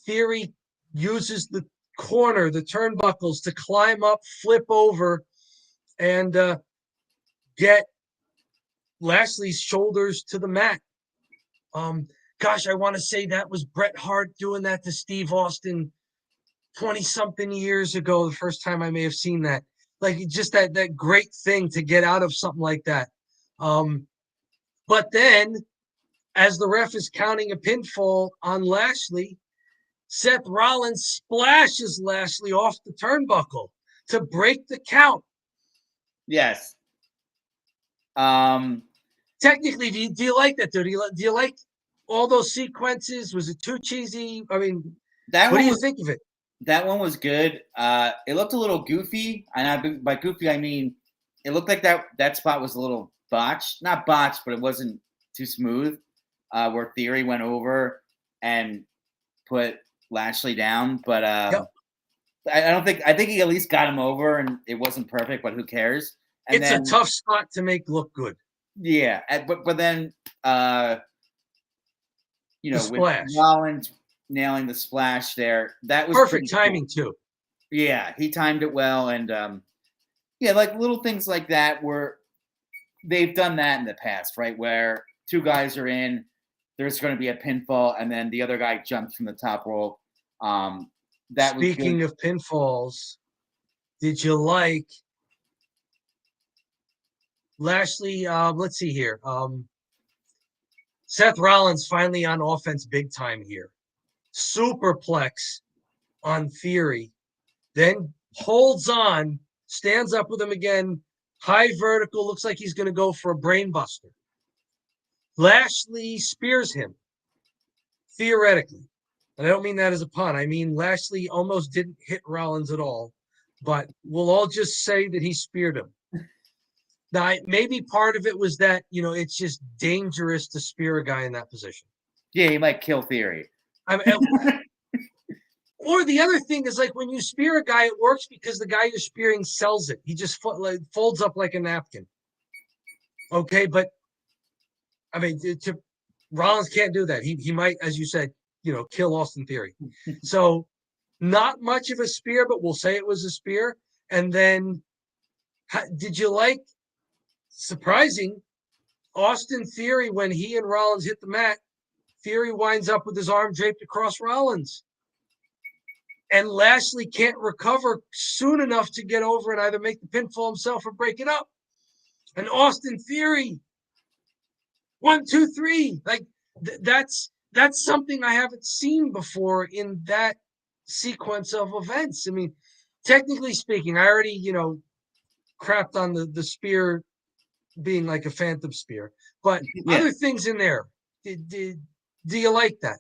Theory uses the corner, the turnbuckles, to climb up, flip over, and get Lashley's shoulders to the mat. Gosh, I want to say that was Bret Hart doing that to Steve Austin 20-something years ago, the first time I may have seen that. Like, just that great thing to get out of something like that. But then, as the ref is counting a pinfall on Lashley, Seth Rollins splashes Lashley off the turnbuckle to break the count. Yes. Technically, do you like that, dude? Do you like all those sequences? Was it too cheesy? I mean, what do you think of it? That one was good. It looked a little goofy, and by goofy I mean it looked like that spot was a little botched. Not botched, but it wasn't too smooth. Where Theory went over and put Lashley down, but yep. I think he at least got him over, and it wasn't perfect, but who cares? And it's a tough spot to make look good. Yeah, but then with Rollins nailing the splash there, that was perfect timing too. Yeah, he timed it well, and like little things like that where they've done that in the past, right? Where two guys are in, there's going to be a pinfall, and then the other guy jumps from the top rope. Speaking of pinfalls, did you like Lashley? Let's see here. Seth Rollins finally on offense big time here. Superplex on Theory, then holds on, stands up with him again, high vertical, looks like he's going to go for a brain buster. Lashley spears him, theoretically. And I don't mean that as a pun. I mean Lashley almost didn't hit Rollins at all, but we'll all just say that he speared him. Now, maybe part of it was that, it's just dangerous to spear a guy in that position. Yeah, he might kill Theory. Or the other thing is, like, when you spear a guy, it works because the guy you're spearing sells it. He just folds up like a napkin. Okay, but I mean, Rollins can't do that. He might, as you said, kill Austin Theory. So not much of a spear, but we'll say it was a spear. And then did you like, surprising, Austin Theory, when he and Rollins hit the mat, Theory winds up with his arm draped across Rollins. And Lashley can't recover soon enough to get over and either make the pinfall himself or break it up. And Austin Theory, 1, 2, 3. Like, that's something I haven't seen before in that sequence of events. I mean, technically speaking, I already, crapped on the spear being like a phantom spear. But other things in there, do you like that?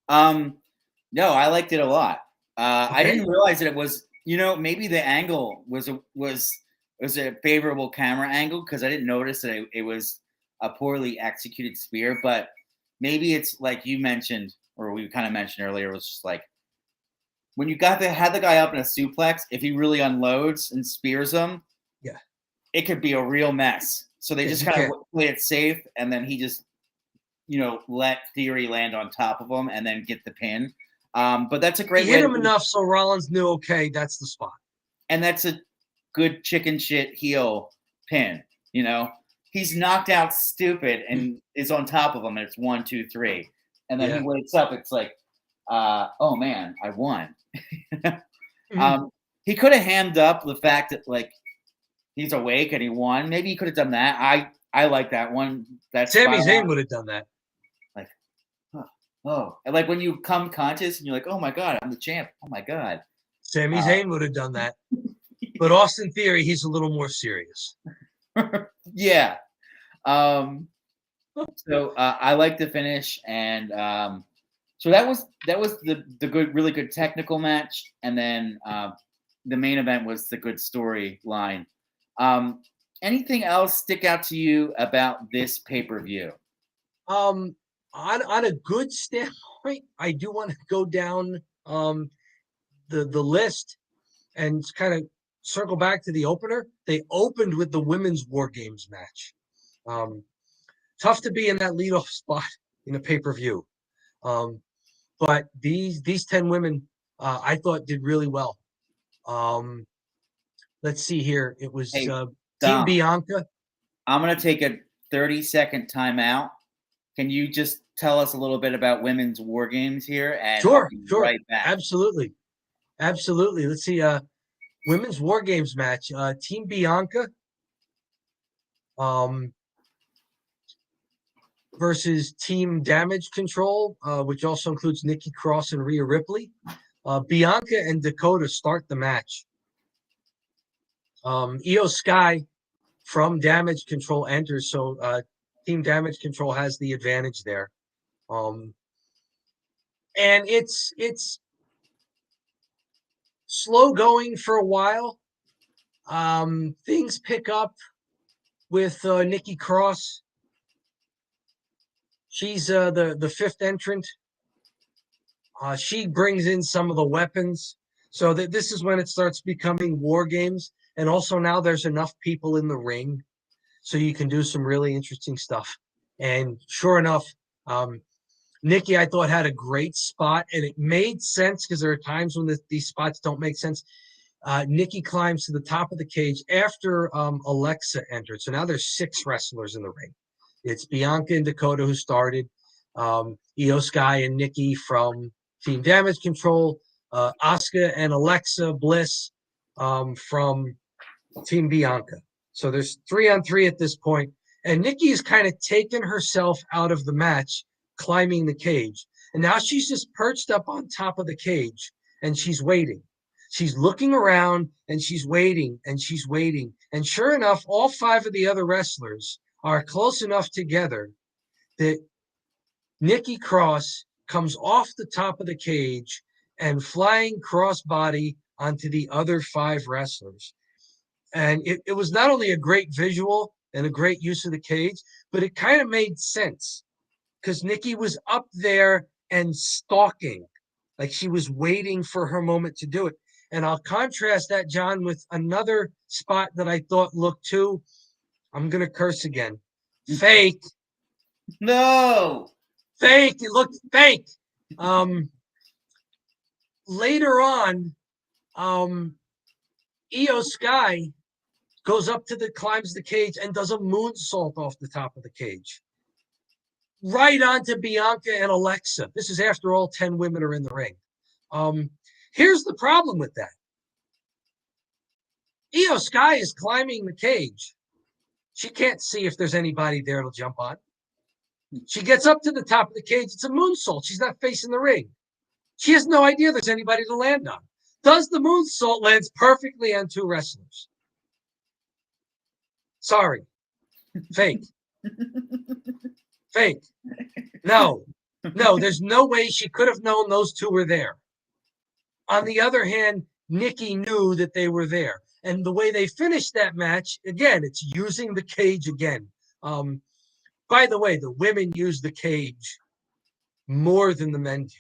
No, I liked it a lot. I didn't realize that it was, maybe the angle was a favorable camera angle, because I didn't notice that it was a poorly executed spear. But maybe it's like you mentioned, or we kind of mentioned earlier, it was just like when you had the guy up in a suplex, if he really unloads and spears him, it could be a real mess. So they just kind of play it safe, and then he just, let Theory land on top of him and then get the pin. But that's a great way. He hit him enough so Rollins knew, okay, that's the spot. And that's a good chicken shit heel pin. He's knocked out stupid and is on top of him, and it's 1, 2, 3. And then he wakes up. It's like, oh man, I won. He could have hammed up the fact that, like, he's awake and he won. Maybe he could have done that. I like that one. That's Sami Zayn would have done that. Like, oh, and like when you come conscious and you're like, oh my god, I'm the champ. Oh my god. Sami Zayn would have done that. But Austin Theory, he's a little more serious. Yeah. So I like the finish, and so that was the good, really good technical match, and then the main event was the good storyline. Anything else stick out to you about this pay-per-view? On a good standpoint, I do want to go down the list and kind of circle back to the opener. They opened with the women's War Games match. Tough to be in that leadoff spot in a pay-per-view. But these 10 women, I thought, did really well. Let's see here. It was Team Bianca. I'm going to take a 30-second timeout. Can you just tell us a little bit about women's War Games here? And sure. Right back. Absolutely. Let's see. Women's War Games match. Team Bianca versus Team Damage Control, which also includes Nikki Cross and Rhea Ripley. Bianca and Dakota start the match. Io Sky from Damage Control enters, so Team Damage Control has the advantage there. And it's slow going for a while. Things pick up with Nikki Cross. She's the fifth entrant. She brings in some of the weapons. So this is when it starts becoming War Games. And also now there's enough people in the ring, so you can do some really interesting stuff. And sure enough, Nikki, I thought, had a great spot, and it made sense because there are times when these spots don't make sense. Nikki climbs to the top of the cage after Alexa entered. So now there's 6 wrestlers in the ring. It's Bianca and Dakota who started, Io Sky and Nikki from Team Damage Control, Asuka and Alexa Bliss from Team Bianca. So there's 3-on-3 at this point, And Nikki has kind of taken herself out of the match, climbing the cage. And now she's just perched up on top of the cage and she's waiting. She's looking around and she's waiting and she's waiting. And sure enough, all 5 of the other wrestlers are close enough together that Nikki Cross comes off the top of the cage and flying crossbody onto the other 5 wrestlers. And it was not only a great visual and a great use of the cage, but it kind of made sense because Nikki was up there and stalking, like she was waiting for her moment to do it. And I'll contrast that, John, with another spot that I thought looked too, I'm going to curse again, fake. No. Fake. It looked fake. Later on, Io Sky goes up to climbs the cage and does a moonsault off the top of the cage. Right onto Bianca and Alexa. This is after all 10 women are in the ring. Here's the problem with that. Io Sky is climbing the cage. She can't see if there's anybody there to jump on. She gets up to the top of the cage. It's a moonsault. She's not facing the ring. She has no idea there's anybody to land on. Does the moonsault lands perfectly on 2 wrestlers. Sorry. Fake. Fake. No, there's no way she could have known those 2 were there. On the other hand, Nikki knew that they were there. And the way they finished that match, again, it's using the cage again. By the way, the women used the cage more than the men did.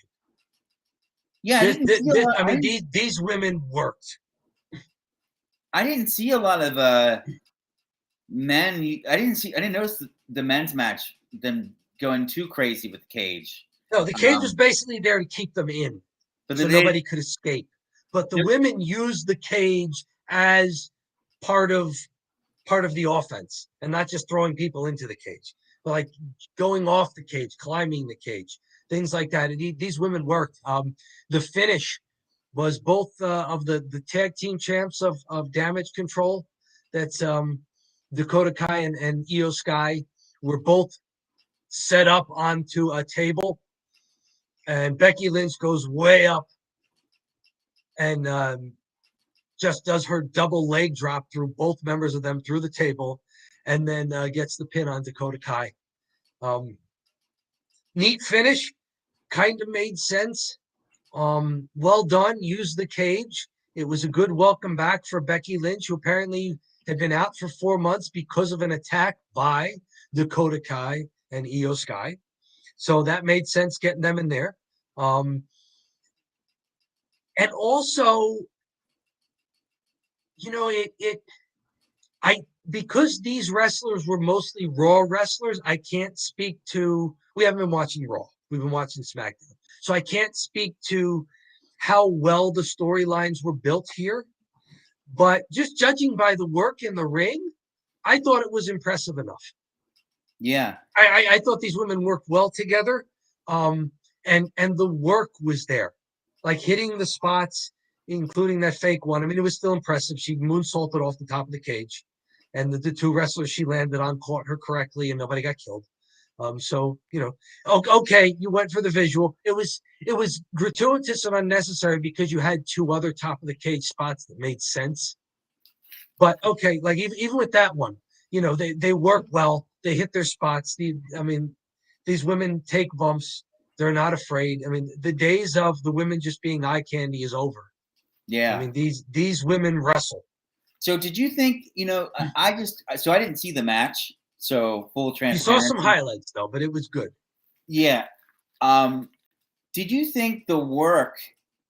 Yeah, these women worked. I didn't see a lot of men. I didn't notice the men's match, them going too crazy with the cage. No, the cage was basically there to keep them in, so nobody could escape. But the women used the cage as part of the offense, and not just throwing people into the cage, but like going off the cage, climbing the cage, things like that. And these women worked. The finish was both of the tag team champs of Damage Control. That's Dakota Kai and Io Sky were both set up onto a table, and Becky Lynch goes way up and just does her double leg drop through both members of them through the table, and then gets the pin on Dakota Kai. Neat finish, kind of made sense. Well done, used the cage. It was a good welcome back for Becky Lynch, who apparently had been out for 4 months because of an attack by Dakota Kai and Io Sky. So that made sense getting them in there. And also, because these wrestlers were mostly Raw wrestlers, I can't speak to, we haven't been watching Raw. We've been watching SmackDown. So I can't speak to how well the storylines were built here. But just judging by the work in the ring, I thought it was impressive enough. Yeah. I thought these women worked well together. And the work was there. Like hitting the spots, including that fake one. I mean, it was still impressive. She moonsaulted off the top of the cage. And the 2 wrestlers she landed on caught her correctly and nobody got killed. So, okay, you went for the visual. It was gratuitous and unnecessary because you had 2 other top of the cage spots that made sense. But okay, like even with that one, they work well. They hit their spots. These women take bumps. They're not afraid. I mean, the days of the women just being eye candy is over. Yeah. I mean, these women wrestle. So did you think, I didn't see the match. So full transparency. You saw some highlights though, but it was good. Yeah. Did you think the work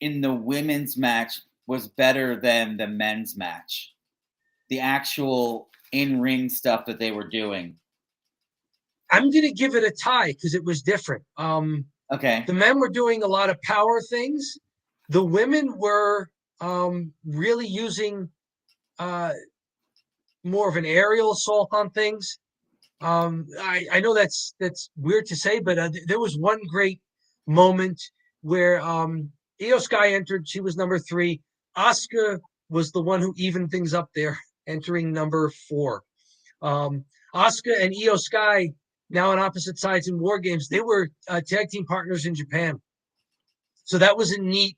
in the women's match was better than the men's match? The actual in-ring stuff that they were doing. I'm going to give it a tie because it was different. Okay. The men were doing a lot of power things. The women were really using more of an aerial assault on things. I know that's weird to say, but there was one great moment where Io Sky entered. She was number 3. Asuka was the one who evened things up there, entering number 4. Asuka and Io Sky, now on opposite sides in War Games, they were tag team partners in Japan. So that was a neat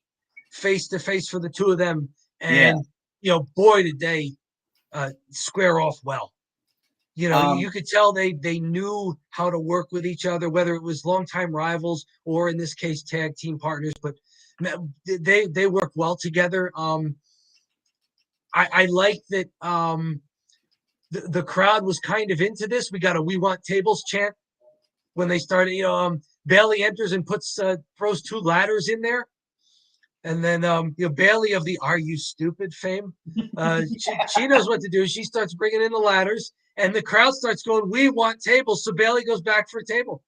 face-to-face for the two of them. Yeah. And, boy, did they square off well. You could tell they knew how to work with each other, whether it was longtime rivals or in this case tag team partners. But they work well together. I like that the crowd was kind of into this. We got a "We Want Tables" chant when they started. Bailey enters and throws two ladders in there. And then Bailey of the "Are You Stupid" fame, she knows what to do. She starts bringing in the ladders, and the crowd starts going, "We want tables." So Bailey goes back for a table.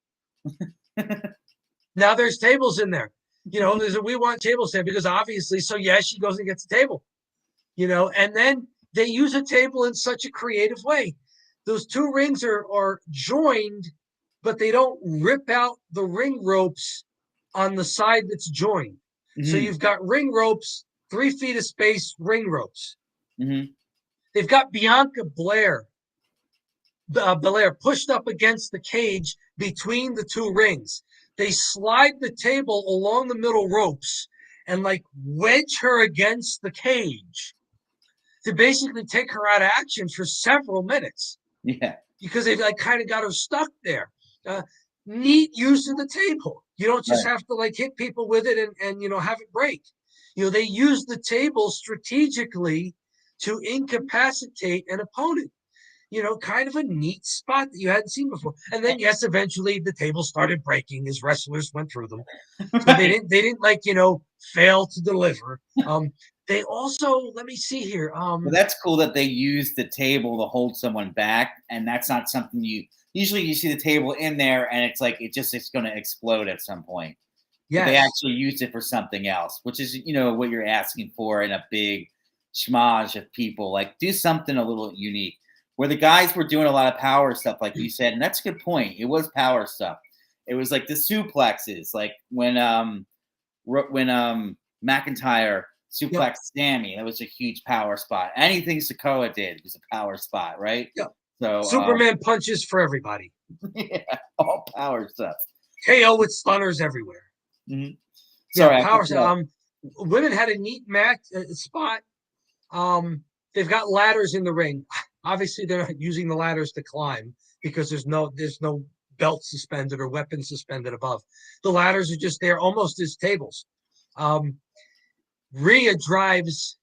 Now there's tables in there. There's a "We Want Tables" stand because obviously. So yeah, she goes and gets a table. And then they use a table in such a creative way. Those two rings are joined, but they don't rip out the ring ropes on the side that's joined. So you've got ring ropes, 3 feet of space, ring ropes. They've got Bianca Belair pushed up against the cage between the two rings. They slide the table along the middle ropes and wedge her against the cage to basically take her out of action for several minutes. Yeah. Because they've kind of got her stuck there. Neat use of the table. You don't just have to hit people with it and have it break. They use the table strategically to incapacitate an opponent. Kind of a neat spot that you hadn't seen before. And then yes, eventually the table started breaking as wrestlers went through them. So they didn't fail to deliver. They also, let me see here. Well, that's cool that they use the table to hold someone back, and that's not something usually you see the table in there and it's it's going to explode at some point. Yeah. They actually use it for something else, which is, what you're asking for in a big schmage of people. Do something a little unique. Where the guys were doing a lot of power stuff, like you said, and that's a good point. It was power stuff. It was the suplexes, when McIntyre suplexed Sammy. That was a huge power spot. Anything Sikoa did was a power spot, right? Yeah. So Superman punches for everybody. Yeah, all power stuff. KO with stunners everywhere. Sorry, power stuff. Women had a neat match spot. They've got ladders in the ring. Obviously, they're not using the ladders to climb because there's no belt suspended or weapon suspended above. The ladders are just there, almost as tables. Rhea drives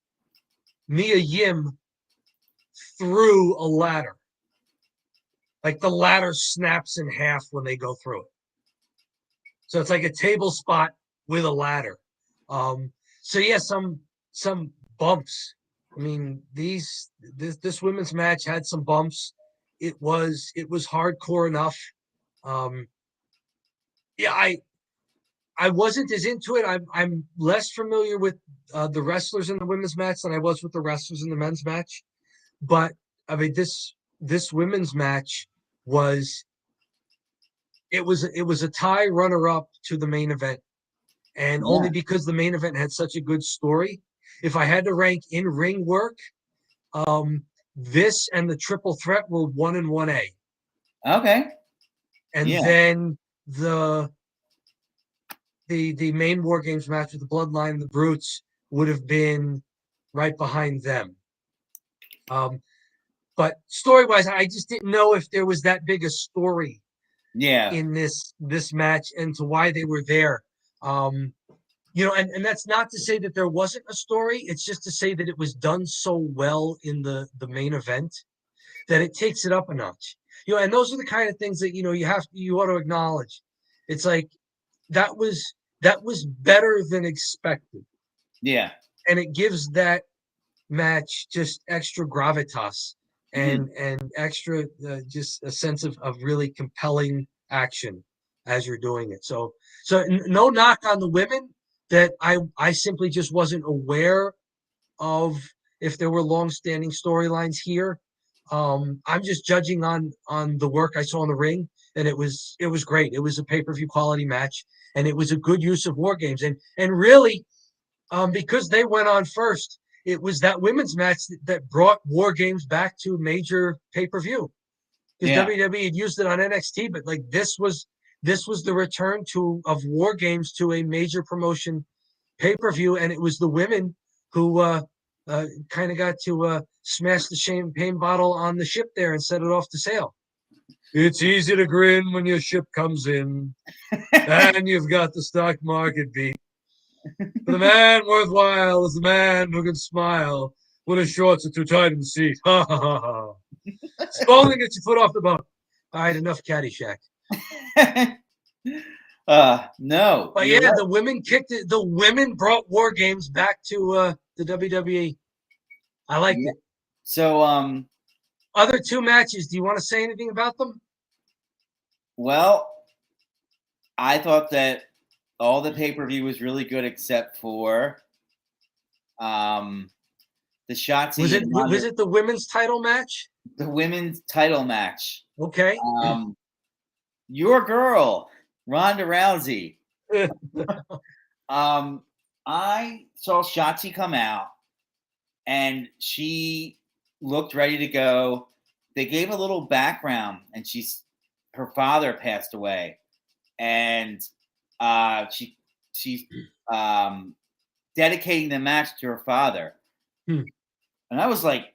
Mia Yim through a ladder. The ladder snaps in half when they go through it. So it's like a table spot with a ladder. So yeah, some bumps. I mean, this women's match had some bumps. It was hardcore enough. I wasn't as into it. I'm less familiar with the wrestlers in the women's match than I was with the wrestlers in the men's match. But I mean, this women's match was a tie runner-up to the main event, and only because the main event had such a good story. If I had to rank in-ring work, this and the triple threat were 1 and 1A. Okay. And then the main War Games match with the Bloodline and the Brutes would have been right behind them. But story-wise, I just didn't know if there was that big a story in this match and to why they were there. And that's not to say that there wasn't a story. It's just to say that it was done so well in the main event that it takes it up a notch. And those are the kind of things that you ought to acknowledge. It's like that was better than expected. Yeah. And it gives that match just extra gravitas and extra just a sense of really compelling action as you're doing it. So no knock on the women that I simply just wasn't aware of if there were long-standing storylines here. I'm just judging on the work I saw in the ring, and it was great. It was a pay-per-view quality match, and it was a good use of War Games. And really, because they went on first, it was that women's match that brought War Games back to major pay-per-view. because Yeah. WWE had used it on NXT, but like this was the return of War Games to a major promotion pay-per-view, and it was the women who kind of got to smash the champagne bottle on the ship there and set it off to sail. It's easy to grin when your ship comes in and you've got the stock market beat. But the man worthwhile is the man who can smile when his shorts are too tight in the seat. Ha ha ha ha. Spalding, get your foot off the boat. All right, enough Caddyshack. No, But you're yeah, right. the women kicked it. The women brought War Games back to the WWE. I liked Yeah. it. So, Other two matches. Do you want to say anything about them? well, I thought that all the pay-per-view was really good except for the Shotzi and Was Ronda, it the women's title match? the women's title match. Okay. Your girl, Ronda Rousey. Um, I saw Shotzi come out, and she looked ready to go. They gave a little background, and her father passed away, and she's dedicating the match to her father. And I was like,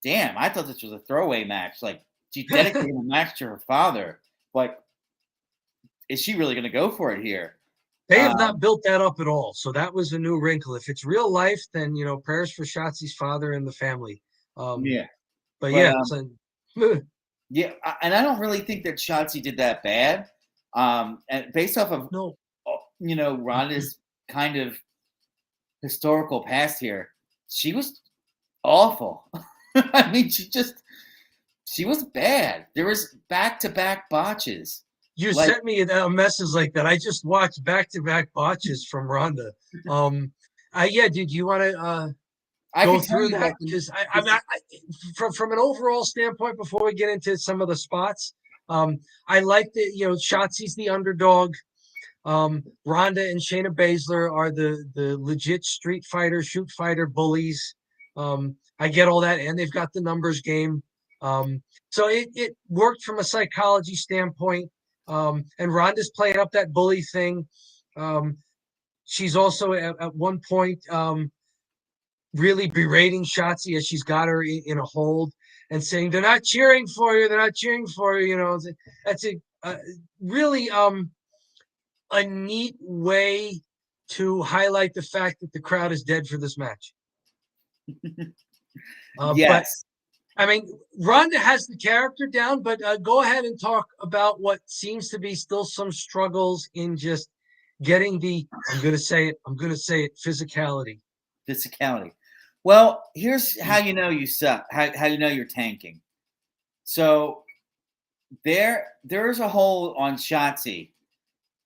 damn, I thought this was a throwaway match. Like, she's dedicating the match to her father. Like, is she really going to go for it here? They have not built that up at all. So that was a new wrinkle. If it's real life, then, prayers for Shotzi's father and the family. Yeah. But yeah, so, yeah, and I don't really think that Shotzi did that bad. And based off of, no. Ronda's kind of historical past here, she was awful. I mean, she was bad. There was back-to-back botches. You sent me a message like that. I just watched back-to-back botches from Ronda. Yeah, did you want to go through that? Because from an overall standpoint, before we get into some of the spots, I like that, Shotzi's the underdog. Ronda and Shayna Baszler are the legit street fighter, shoot fighter bullies. I get all that, and they've got the numbers game. So it worked from a psychology standpoint. And Ronda's playing up that bully thing. She's also at one point really berating Shotzi as she's got her in a hold and saying, they're not cheering for you. They're not cheering for you. That's a really a neat way to highlight the fact that the crowd is dead for this match. Yes. But I mean, Ronda has the character down, but go ahead and talk about what seems to be still some struggles in just getting I'm going to say it, physicality. Physicality. Well, here's how you know you suck, how you know you're tanking. So there's a hold on Shotzi,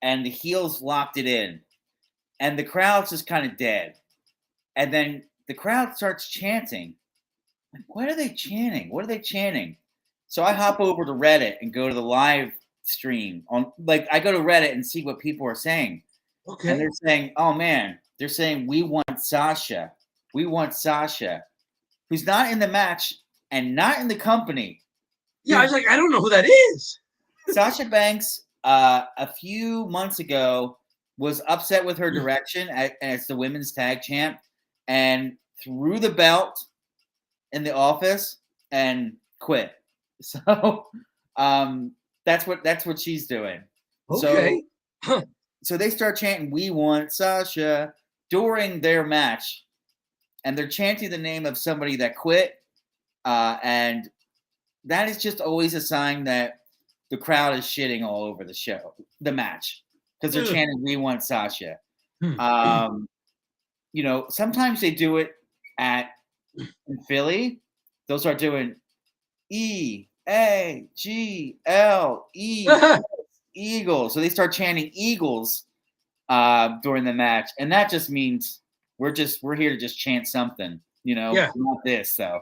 and the heels locked it in, and the crowd's just kind of dead. And then the crowd starts chanting. What are they chanting? What are they chanting? So I hop over to Reddit and go to the live stream I go to Reddit and see what people are saying. Okay. And they're saying, oh man, they're saying we want Sasha. We want Sasha, who's not in the match and not in the company. Yeah, I was like, I don't know who that is. Sasha Banks, a few months ago, was upset with her direction as the women's tag champ and threw the belt in the office and quit. So that's what she's doing. Okay. So they start chanting, we want Sasha during their match. And they're chanting the name of somebody that quit. And that is just always a sign that the crowd is shitting all over the match. Because they're chanting, we want Sasha. Sometimes they do it in Philly. They'll start doing EAGLE, Eagles. So they start chanting Eagles during the match. And that just means we're here to just chant something, Yeah. not this. So,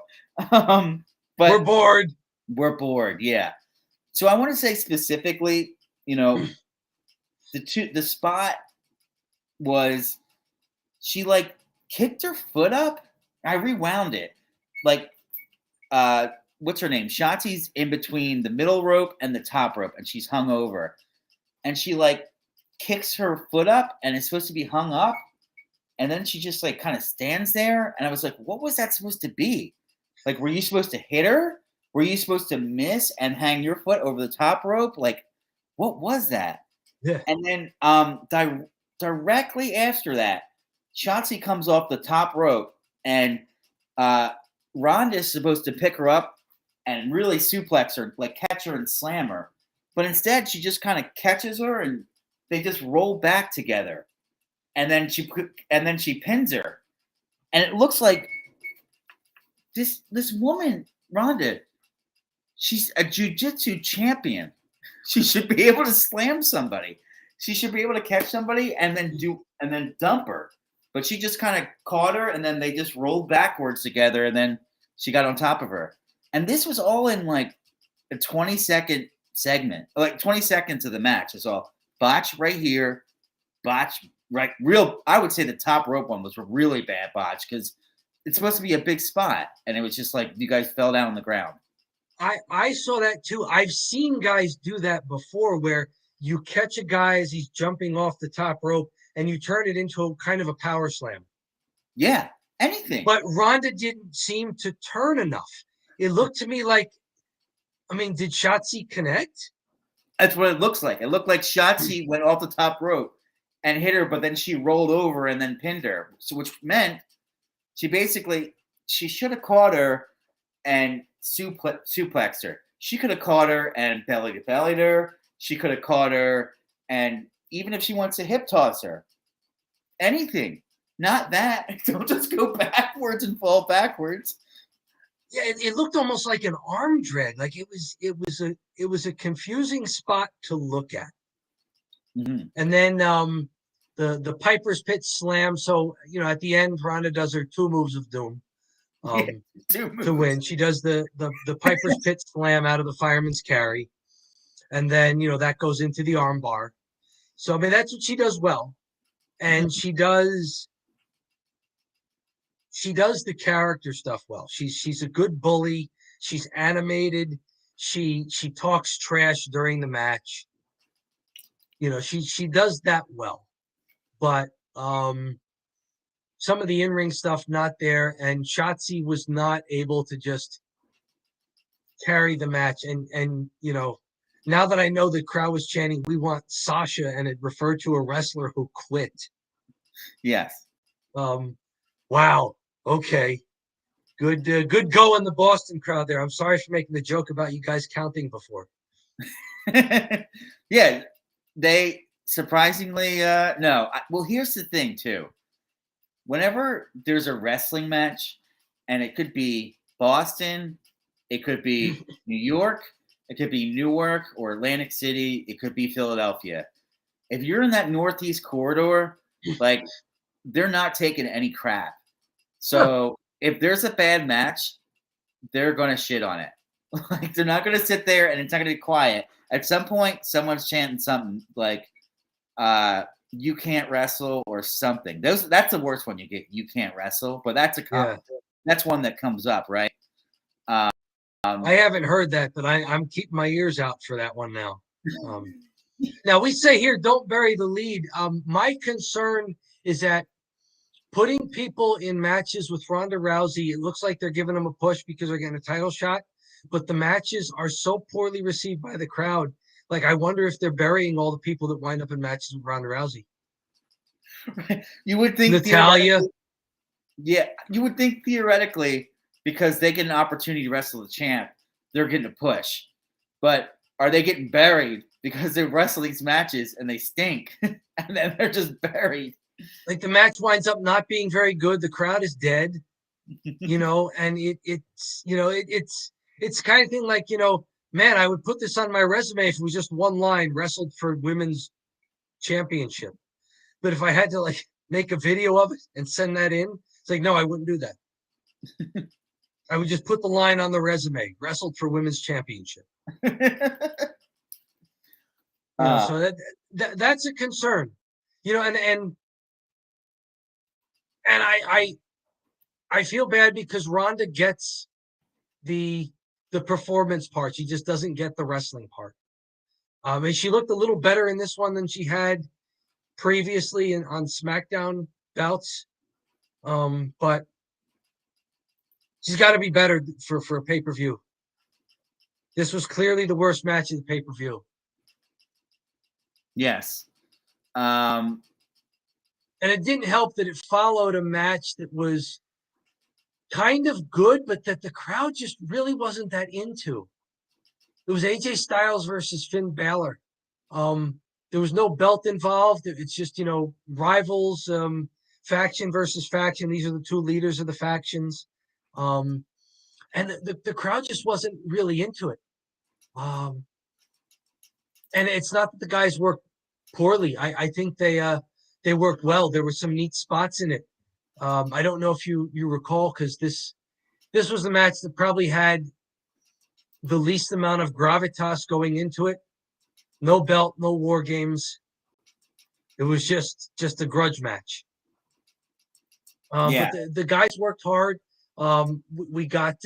but we're bored. We're bored. Yeah. So I want to say specifically, the spot was she kicked her foot up. I rewound it. what's her name? Shotzi's in between the middle rope and the top rope, and she's hung over. And she like kicks her foot up, and it's supposed to be hung up. And then she just like kind of stands there. And I was like, what was that supposed to be? Like, were you supposed to hit her? Were you supposed to miss and hang your foot over the top rope? Like, what was that? Yeah. And then directly after that, Shotzi comes off the top rope, and Ronda's supposed to pick her up and really suplex her, like catch her and slam her. But instead, she just kind of catches her, and they just roll back together. And then she pins her. And it looks like this woman, Ronda, she's a jiu-jitsu champion. She should be able to slam somebody. She should be able to catch somebody and then dump her. But she just kind of caught her, and then they just rolled backwards together, and then she got on top of her. And this was all in like a 20-second segment, like 20 seconds of the match. It's all botch right here, botch right. I would say the top rope one was a really bad botch because it's supposed to be a big spot, and it was just like you guys fell down on the ground. I saw that too. I've seen guys do that before where you catch a guy as he's jumping off the top rope and you turn it into a kind of a power slam. Yeah, anything. But Ronda didn't seem to turn enough. It looked to me like, I mean, did Shotzi connect? That's what it looks like. It looked like Shotzi went off the top rope and hit her, but then she rolled over and then pinned her. So, which meant she should have caught her and suplexed her. She could have caught her and belly to bellied her. She could have caught her, and even if she wants to hip toss her, anything. Not that. Don't just go backwards and fall backwards. Yeah, it looked almost like an arm drag. Like it was a confusing spot to look at. Mm-hmm. And then the Piper's Pit slam. So at the end, Ronda does her 2 moves of doom. To win. She does the Piper's Pit slam out of the fireman's carry. And then, that goes into the arm bar. So, I mean, that's what she does well. And she does the character stuff well. She's a good bully. She's animated. She talks trash during the match. She does that well. But some of the in-ring stuff not there, and Shotzi was not able to just carry the match. And now that I know the crowd was chanting, "We want Sasha," and it referred to a wrestler who quit. Yes. Wow. Okay. Good go in the Boston crowd there. I'm sorry for making the joke about you guys counting before. Yeah, they surprisingly no. Well, here's the thing too. Whenever there's a wrestling match, and it could be Boston, it could be New York, it could be Newark or Atlantic City, it could be Philadelphia. If you're in that Northeast corridor, like they're not taking any crap. So if there's a bad match, they're gonna shit on it. Like they're not gonna sit there and it's not gonna be quiet. At some point, someone's chanting something like you can't wrestle or something. That's the worst one you get. You can't wrestle, but that's that's one that comes up, right? I haven't heard that, but I'm keeping my ears out for that one now. Now we say here, don't bury the lead. My concern is that putting people in matches with Ronda Rousey, it looks like they're giving them a push because they're getting a title shot, but the matches are so poorly received by the crowd. Like, I wonder if they're burying all the people that wind up in matches with Ronda Rousey. You would think Natalia. Yeah, you would think theoretically, because they get an opportunity to wrestle the champ, they're getting a push. But are they getting buried because they wrestle these matches and they stink and then they're just buried? Like the match winds up not being very good. The crowd is dead, and it's the kind of thing like, man, I would put this on my resume if it was just one line, wrestled for women's championship. But if I had to like make a video of it and send that in, it's like, no, I wouldn't do that. I would just put the line on the resume, wrestled for women's championship. So that's a concern, and I feel bad because Ronda gets the the performance part. She just doesn't get the wrestling part. And she looked a little better in this one than she had previously on SmackDown bouts. But she's got to be better for a pay-per-view. This was clearly the worst match of the pay-per-view. Yes. And it didn't help that it followed a match that was kind of good, but that the crowd just really wasn't that into. It was AJ Styles versus Finn Balor. There was no belt involved. It's just, rivals, faction versus faction. These are the two leaders of the factions. And the crowd just wasn't really into it. And it's not that the guys worked poorly. I think they worked well. There were some neat spots in it. I don't know if you recall, because this was the match that probably had the least amount of gravitas going into it. No belt, no war games. It was just a grudge match. But the guys worked hard. We got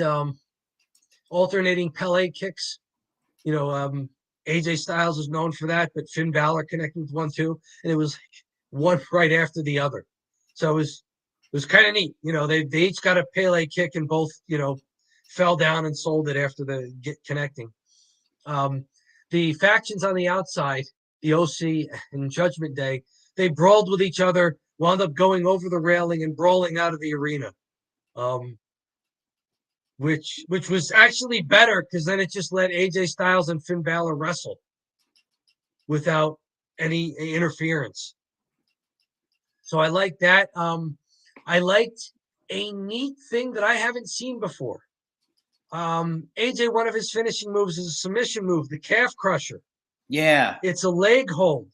alternating Pele kicks. AJ Styles is known for that, but Finn Balor connected with one too, and it was one right after the other. So it was kind of neat. They each got a Pele kick, and both fell down and sold it after the connecting. The factions on the outside, the OC and Judgment Day, they brawled with each other, wound up going over the railing and brawling out of the arena, which was actually better, because then it just let AJ Styles and Finn Balor wrestle without any interference. So I like that. I liked a neat thing that I haven't seen before. AJ, one of his finishing moves is a submission move, the calf crusher. Yeah. It's a leg hold.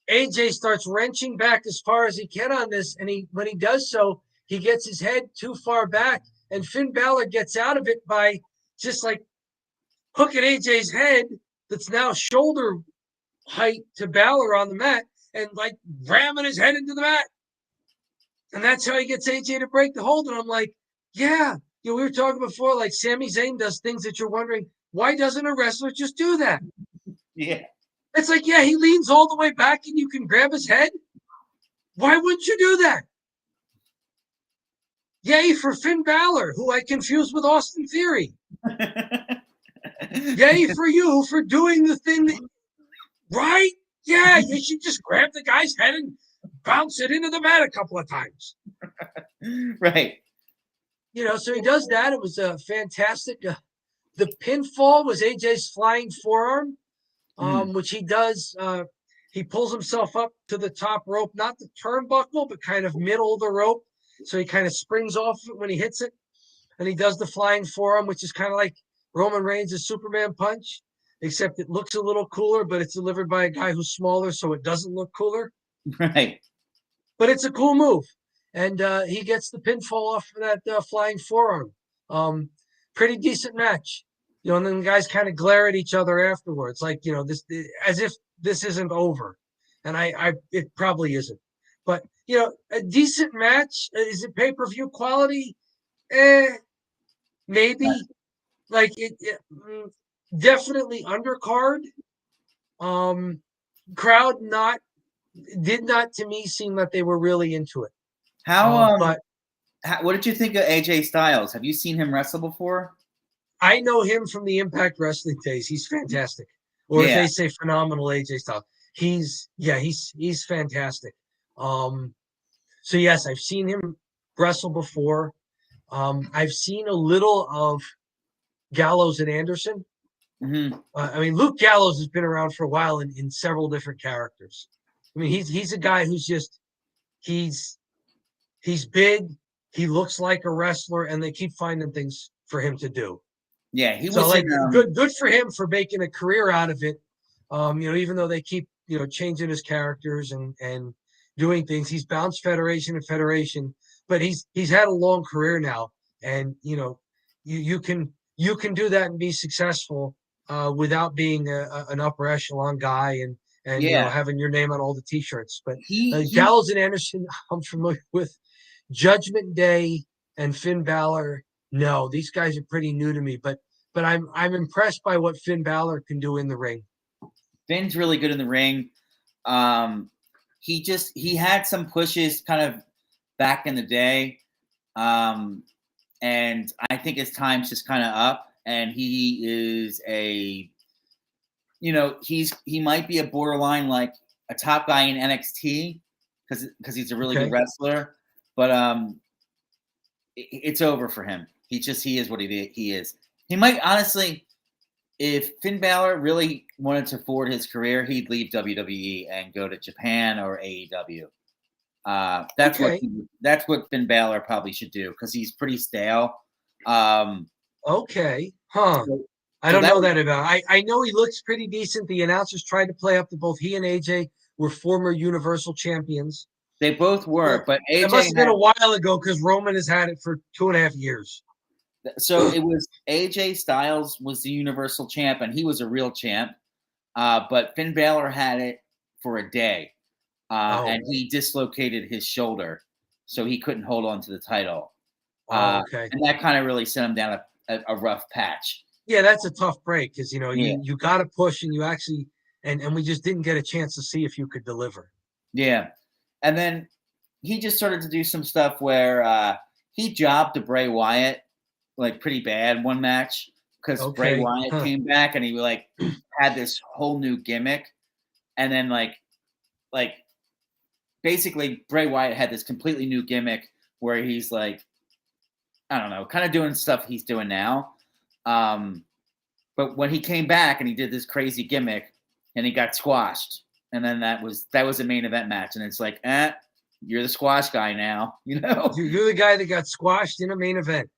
AJ starts wrenching back as far as he can on this, and when he does so, he gets his head too far back, and Finn Balor gets out of it by just like hooking AJ's head, that's now shoulder height to Balor on the mat, and like ramming his head into the mat. And that's how he gets AJ to break the hold. And I'm like, yeah. We were talking before, like Sami Zayn does things that you're wondering, why doesn't a wrestler just do that? Yeah. It's like, yeah, he leans all the way back and you can grab his head. Why wouldn't you do that? Yay for Finn Balor, who I confused with Austin Theory. Yay for you for doing the thing that, right? Yeah, you should just grab the guy's head and bounce it into the mat a couple of times. Right. So he does that. It was fantastic. The pinfall was AJ's flying forearm, which he does. He pulls himself up to the top rope, not the turnbuckle, but kind of middle of the rope. So he kind of springs off it when he hits it. And he does the flying forearm, which is kind of like Roman Reigns' Superman punch, except it looks a little cooler, but it's delivered by a guy who's smaller, so it doesn't look cooler. Right. But it's a cool move. And he gets the pinfall off of that flying forearm. Pretty decent match. And then the guys kind of glare at each other afterwards, like, this, as if this isn't over. And it probably isn't. But, a decent match. Is it pay-per-view quality? Maybe. Like, it definitely undercard. Crowd did not to me seem that they were really into it. What did you think of AJ Styles? Have you seen him wrestle before? I know him from the Impact Wrestling days. He's fantastic. Or as they say, phenomenal AJ Styles. He's fantastic. So yes, I've seen him wrestle before. I've seen a little of Gallows and Anderson. Mm-hmm. Luke Gallows has been around for a while in several different characters. He's a guy who's just he's big. He looks like a wrestler, and they keep finding things for him to do. Yeah, he was good for him for making a career out of it. Even though they keep changing his characters and doing things, he's bounced federation to federation, but he's had a long career now, and you can do that and be successful without being an upper echelon guy and having your name on all the T-shirts. But Gallows and Anderson, I'm familiar with. Judgment Day and Finn Balor, no, these guys are pretty new to me. But but I'm impressed by what Finn Balor can do in the ring. Finn's really good in the ring. He had some pushes kind of back in the day. And I think his time's just kind of up, and he is he might be a borderline like a top guy in NXT because he's a really good wrestler, but it's over for him. He is what he is. He might honestly, if Finn Balor really wanted to forward his career, he'd leave WWE and go to Japan or AEW. That's what Finn Balor probably should do because he's pretty stale. Okay, huh? I don't know that about. I know he looks pretty decent. The announcers tried to play up to both he and AJ were former Universal champions. They both were, but AJ. It must have been a while ago because Roman has had it for 2.5 years. So it was AJ Styles was the Universal champ, and he was a real champ. But Finn Balor had it for a day, and he dislocated his shoulder, so he couldn't hold on to the title. Okay. And that kind of really sent him down a rough patch. Yeah, that's a tough break because you got to push, and you actually and we just didn't get a chance to see if you could deliver. Yeah, and then he just started to do some stuff where he jobbed to Bray Wyatt like pretty bad one match because Bray Wyatt came back and he like had this whole new gimmick, and then like basically Bray Wyatt had this completely new gimmick where he's like, I don't know, kind of doing stuff he's doing now. But when he came back and he did this crazy gimmick and he got squashed, and then that was a main event match, and it's like, you're the squash guy now, You're the guy that got squashed in a main event.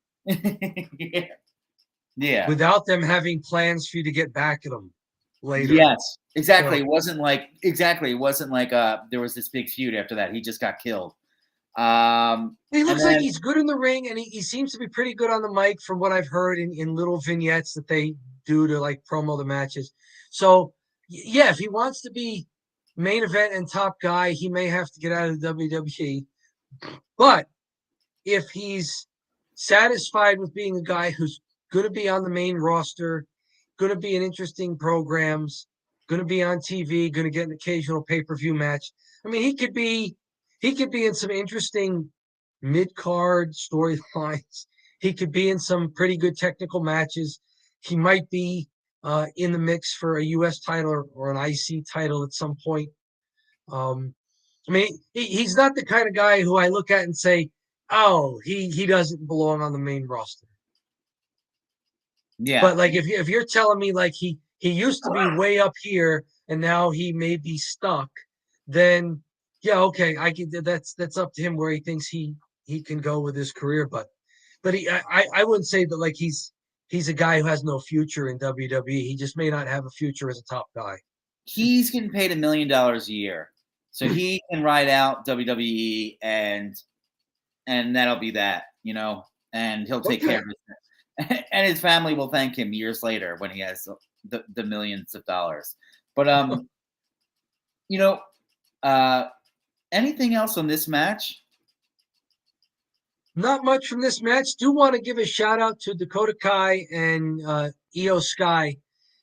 Yeah. Without them having plans for you to get back at them later. Yes, exactly. So, it wasn't like there was this big feud after that. He just got killed. He looks like he's good in the ring, and he seems to be pretty good on the mic from what I've heard in little vignettes that they do to like promo the matches. So yeah, if he wants to be main event and top guy, he may have to get out of the WWE. But if he's satisfied with being a guy who's going to be on the main roster, going to be in interesting programs, going to be on TV, going to get an occasional pay-per-view match. I mean, he could be in some interesting mid-card storylines. He could be in some pretty good technical matches. He might be in the mix for a U.S. title or an IC title at some point. I mean, he's not the kind of guy who I look at and say, oh, he doesn't belong on the main roster. Yeah. But like if you're telling me like he used to be way up here and now he may be stuck, then yeah, okay, I can. That's up to him where he thinks he can go with his career. But I wouldn't say that like he's a guy who has no future in WWE. He just may not have a future as a top guy. He's getting paid $1 million a year, so he can ride out WWE and that'll be that, and he'll take care of it. And his family will thank him years later when he has the millions of dollars. But anything else on this match? Not much from this match. Do want to give a shout out to Dakota Kai and Io Sky.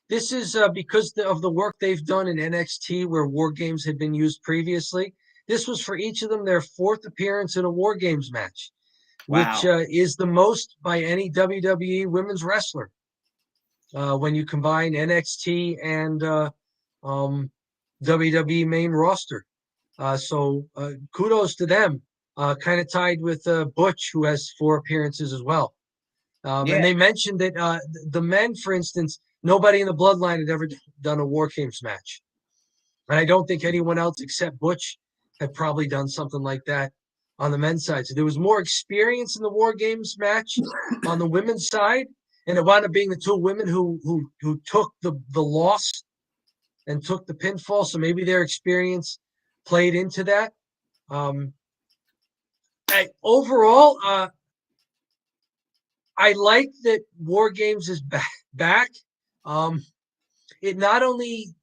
This is because of the work they've done in NXT where War Games had been used previously. This was for each of them their 4th appearance in a War Games match. Wow. Which is the most by any WWE women's wrestler when you combine NXT and WWE main roster. So kudos to them. Kind of tied with Butch, who has 4 appearances as well. And they mentioned that the men, for instance, nobody in the Bloodline had ever done a War Games match. And I don't think anyone else except Butch had probably done something like that on the men's side. So there was more experience in the War Games match on the women's side, and it wound up being the 2 women who took the loss and took the pinfall. So maybe their experience played into that. Overall, I like that War Games is back. It not only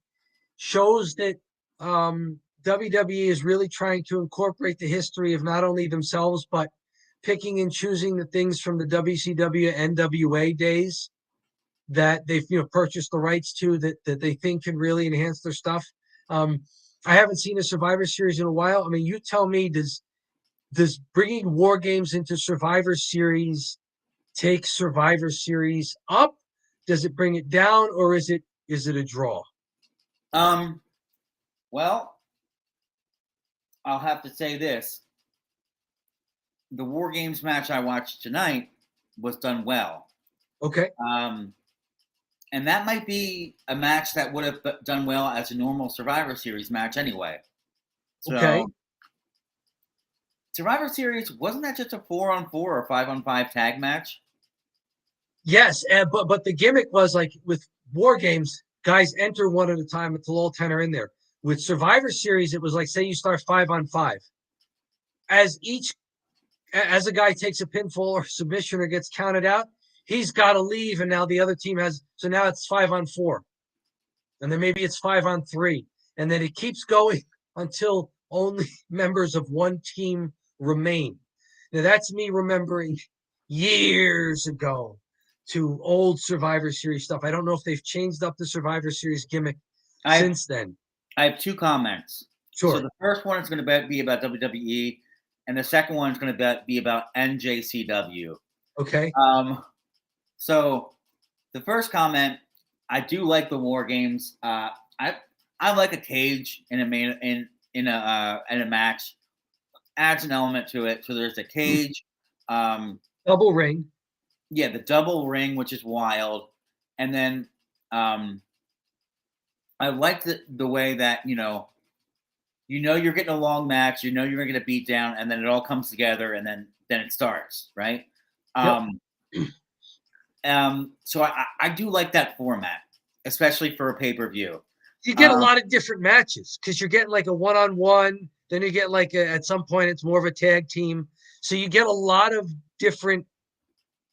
shows that WWE is really trying to incorporate the history of not only themselves, but picking and choosing the things from the WCW NWA days that they've purchased the rights to that they think can really enhance their stuff. Um, I haven't seen a Survivor Series in a while. I mean, you tell me, does bringing War Games into Survivor Series take Survivor Series up? Does it bring it down, or is it a draw? Um, well, I'll have to say this: the War Games match I watched tonight was done well. Okay. And that might be a match that would have done well as a normal Survivor Series match anyway. Okay. So, Survivor Series, wasn't that just a 4-on-4 or 5-on-5 tag match? Yes, but the gimmick was like with War Games, guys enter one at a time until all 10 are in there. With Survivor Series, it was like, say you start 5-on-5. As a guy takes a pinfall or submission or gets counted out, he's got to leave, and now the other team has. So now it's 5-on-4, and then maybe it's 5-on-3, and then it keeps going until only members of one team remain. Now that's me remembering years ago to old Survivor Series stuff. I don't know if they've changed up the Survivor Series gimmick I since then. I have two comments. So Sure. the first one is going to be about WWE, and the second one is going to be about NJCW. Okay. So the first comment, I do like the War Games. I like a cage in a match. Adds an element to it. So there's a cage. Double ring. Yeah, the double ring, which is wild, and then I like the way that you're getting a long match, you're going to get beat down, and then it all comes together, and then it starts, right? Yep. So I do like that format, especially for a pay-per-view. You get a lot of different matches because you're getting like a one-on-one, then you get like at some point it's more of a tag team. So you get a lot of different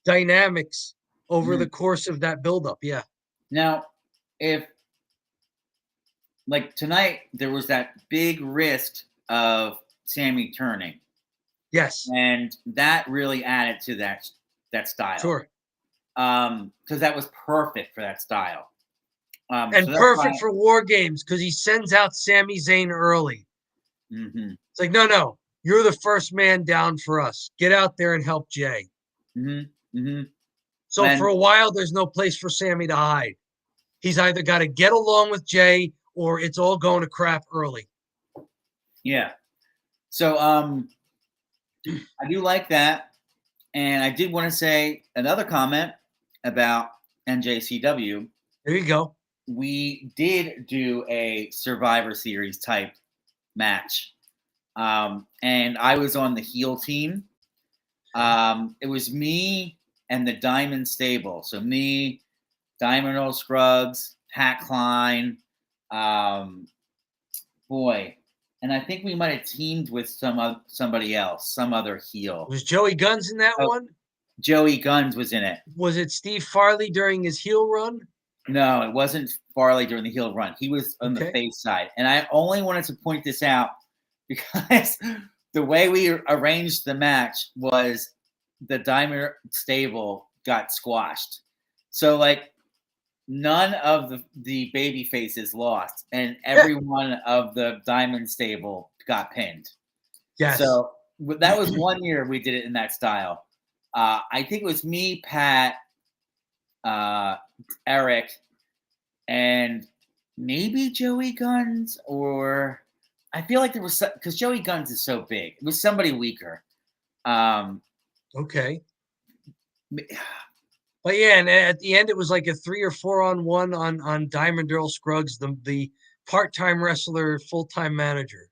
dynamics over the course of that buildup. Yeah. Now, if like tonight, there was that big risk of Sammy turning. Yes. And that really added to that style. Sure. Because that was perfect for that style. And so perfect for War Games because he sends out Sami Zayn early. Mm-hmm. It's like, no, you're the first man down for us. Get out there and help Jay. Mm-hmm. Mm-hmm. So for a while, there's no place for Sammy to hide. He's either got to get along with Jay or it's all going to crap early. Yeah. So I do like that. And I did want to say another comment about NJCW. There you go. We did do a Survivor Series type match. And I was on the heel team. It was me and the Diamond Stable. So me, Diamond Earl Scruggs, Pat Klein, and I think we might have teamed with somebody else, some other heel. Was Joey Guns in that one? Joey Guns was in it. Was it Steve Farley during his heel run? No, it wasn't Farley during the heel run. He was on the face side. And I only wanted to point this out because the way we arranged the match was the Diamond Stable got squashed. So, like, none of the baby faces lost, and every one of the Diamond Stable got pinned. Yes. So that was one year we did it in that style. I think it was me, Pat, Eric, and maybe Joey Guns, or I feel like there was because Joey Guns is so big. It was somebody weaker. Okay. But yeah, and at the end it was like a 3 or 4-on-1 on Diamond Earl Scruggs, the part-time wrestler, full-time manager.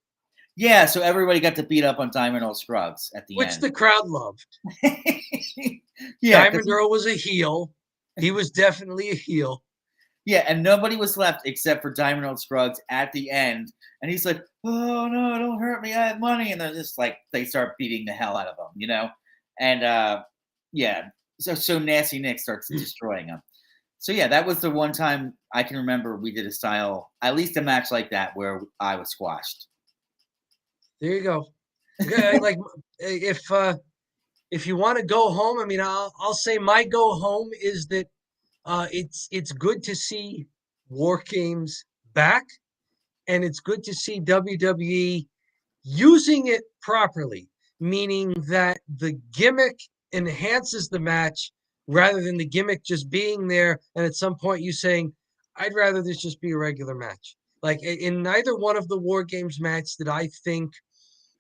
Yeah, so everybody got to beat up on Diamond Earl Scruggs at the end, which the crowd loved. Yeah, Diamond Earl was a heel. He was definitely a heel. Yeah, and nobody was left except for Diamond Earl Scruggs at the end, and he's like, "Oh no, don't hurt me! I have money!" And they're just like, they start beating the hell out of him, And yeah, so Nasty Nick starts destroying him. So yeah, that was the one time I can remember we did a style, at least a match like that, where I was squashed. There you go. Like if you want to go home, I mean, I'll say my go home is that It's good to see War Games back, and it's good to see WWE using it properly, meaning that the gimmick enhances the match rather than the gimmick just being there. And at some point, you saying, I'd rather this just be a regular match. Like in neither one of the War Games match did I think,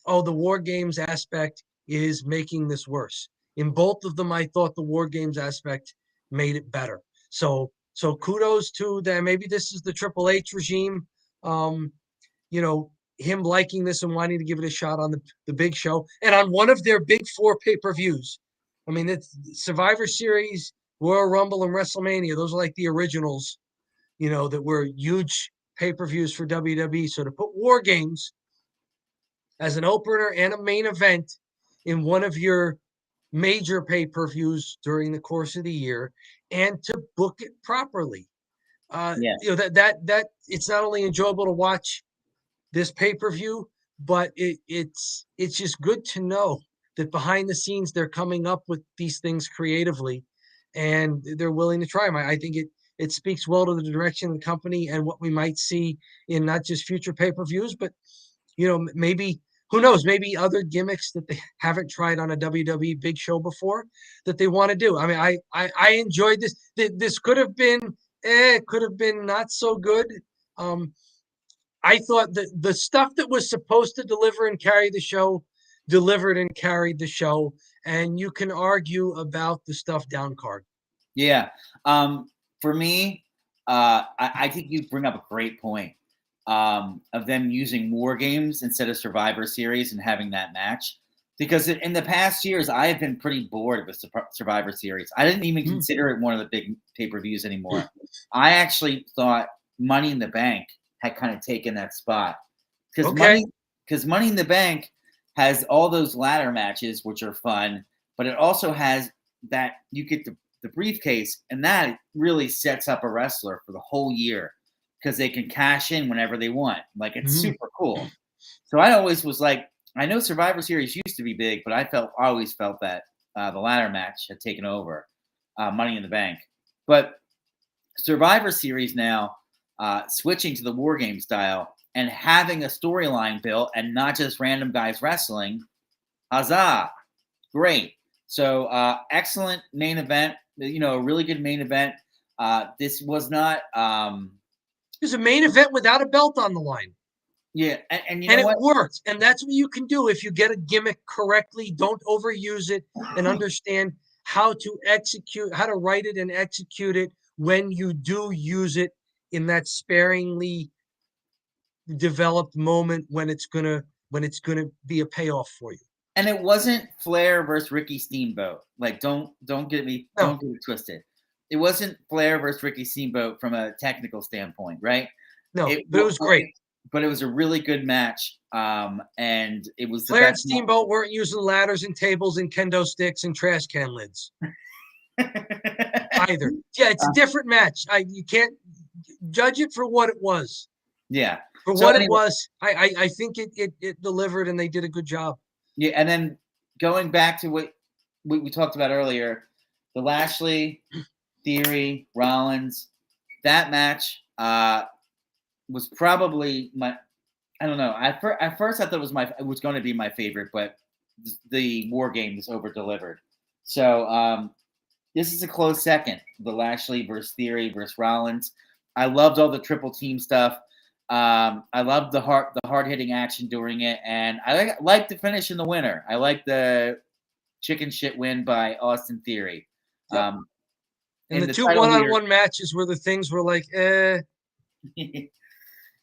oh, the War Games aspect is making this worse. In both of them, I thought the War Games aspect made it better. So kudos to them. Maybe this is the Triple H regime. Um, you know, him liking this and wanting to give it a shot on the big show and on one of their big four pay-per-views. I mean, it's Survivor Series, Royal Rumble, and WrestleMania. Those are like the originals, that were huge pay-per-views for WWE. So to put War Games as an opener and a main event in one of your major pay-per-views during the course of the year and to book it properly. Yeah. That it's not only enjoyable to watch this pay-per-view, but it's just good to know that behind the scenes they're coming up with these things creatively and they're willing to try them. I think it speaks well to the direction of the company and what we might see in not just future pay-per-views, but maybe who knows, maybe other gimmicks that they haven't tried on a WWE big show before that they want to do. I mean, I enjoyed this. This could have been it could have been not so good. I thought that the stuff that was supposed to deliver and carry the show delivered and carried the show. And you can argue about the stuff down card. Yeah. For me, I think you bring up a great point of them using War Games instead of Survivor Series and having that match. Because in the past years, I have been pretty bored with Survivor Series. I didn't even consider it one of the big pay-per-views anymore. I actually thought Money in the Bank had kind of taken that spot. Because Money in the Bank has all those ladder matches, which are fun, but it also has that you get the briefcase, and that really sets up a wrestler for the whole year because they can cash in whenever they want. Like, it's super cool. So I always was like, I know Survivor Series used to be big, but I always felt that the ladder match had taken over Money in the Bank. But Survivor Series now, switching to the War Game style and having a storyline built and not just random guys wrestling, huzzah, great. So excellent main event, a really good main event. This was not... it was a main event without a belt on the line. Yeah, and it works. And that's what you can do if you get a gimmick correctly. Don't overuse it and understand how to execute, how to write it and execute it when you do use it in that sparingly developed moment when it's gonna be a payoff for you. And it wasn't Flair versus Ricky Steamboat. Like, don't get it twisted. It wasn't Flair versus Ricky Steamboat from a technical standpoint, right? No, but it was great. But it was a really good match, and it was Flair and Steamboat weren't using ladders and tables and kendo sticks and trash can lids either. Yeah, it's a different match. You can't judge it for what it was. Yeah, for what it was. I think it delivered, and they did a good job. Yeah, and then going back to what we talked about earlier, the Lashley, Theory, Rollins, that match was probably my. I don't know. At first, I thought it was going to be my favorite, but the War Games over delivered. So this is a close second. The Lashley versus Theory versus Rollins. I loved all the triple team stuff. I loved the hard hitting action during it, and I like the finish in the winner. I like the chicken shit win by Austin Theory. Yep. And the two one-on-one matches where the things were like,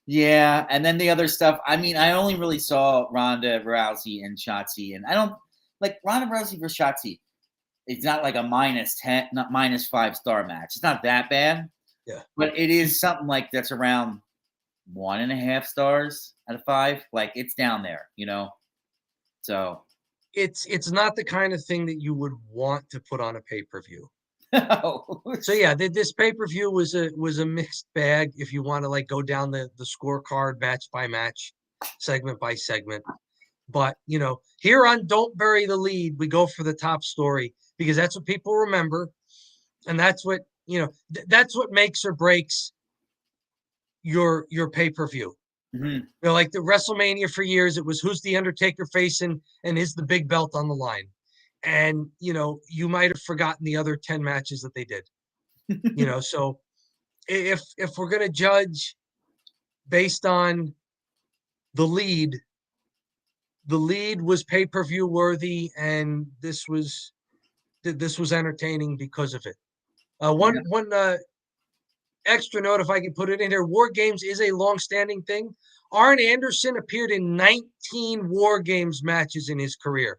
Yeah, and then the other stuff. I mean, I only really saw Ronda Rousey and Shotzi, and I don't like Ronda Rousey versus Shotzi. It's not like a -10, not -5-star match. It's not that bad. Yeah, but it is something like that's around 1.5 stars out of 5. Like, it's down there, So it's not the kind of thing that you would want to put on a pay-per-view. No. So yeah, this pay-per-view was a mixed bag if you want to like go down the scorecard match by match, segment by segment. But here on Don't Bury the Lead, we go for the top story because that's what people remember, and that's what that's what makes or breaks your pay-per-view. Like the WrestleMania for years, it was who's the Undertaker facing and is the big belt on the line. And, you might have forgotten the other 10 matches that they did. So if we're going to judge based on the lead was pay-per-view worthy, and this was entertaining because of it. One extra note, if I can put it in there, War Games is a long-standing thing. Arn Anderson appeared in 19 War Games matches in his career.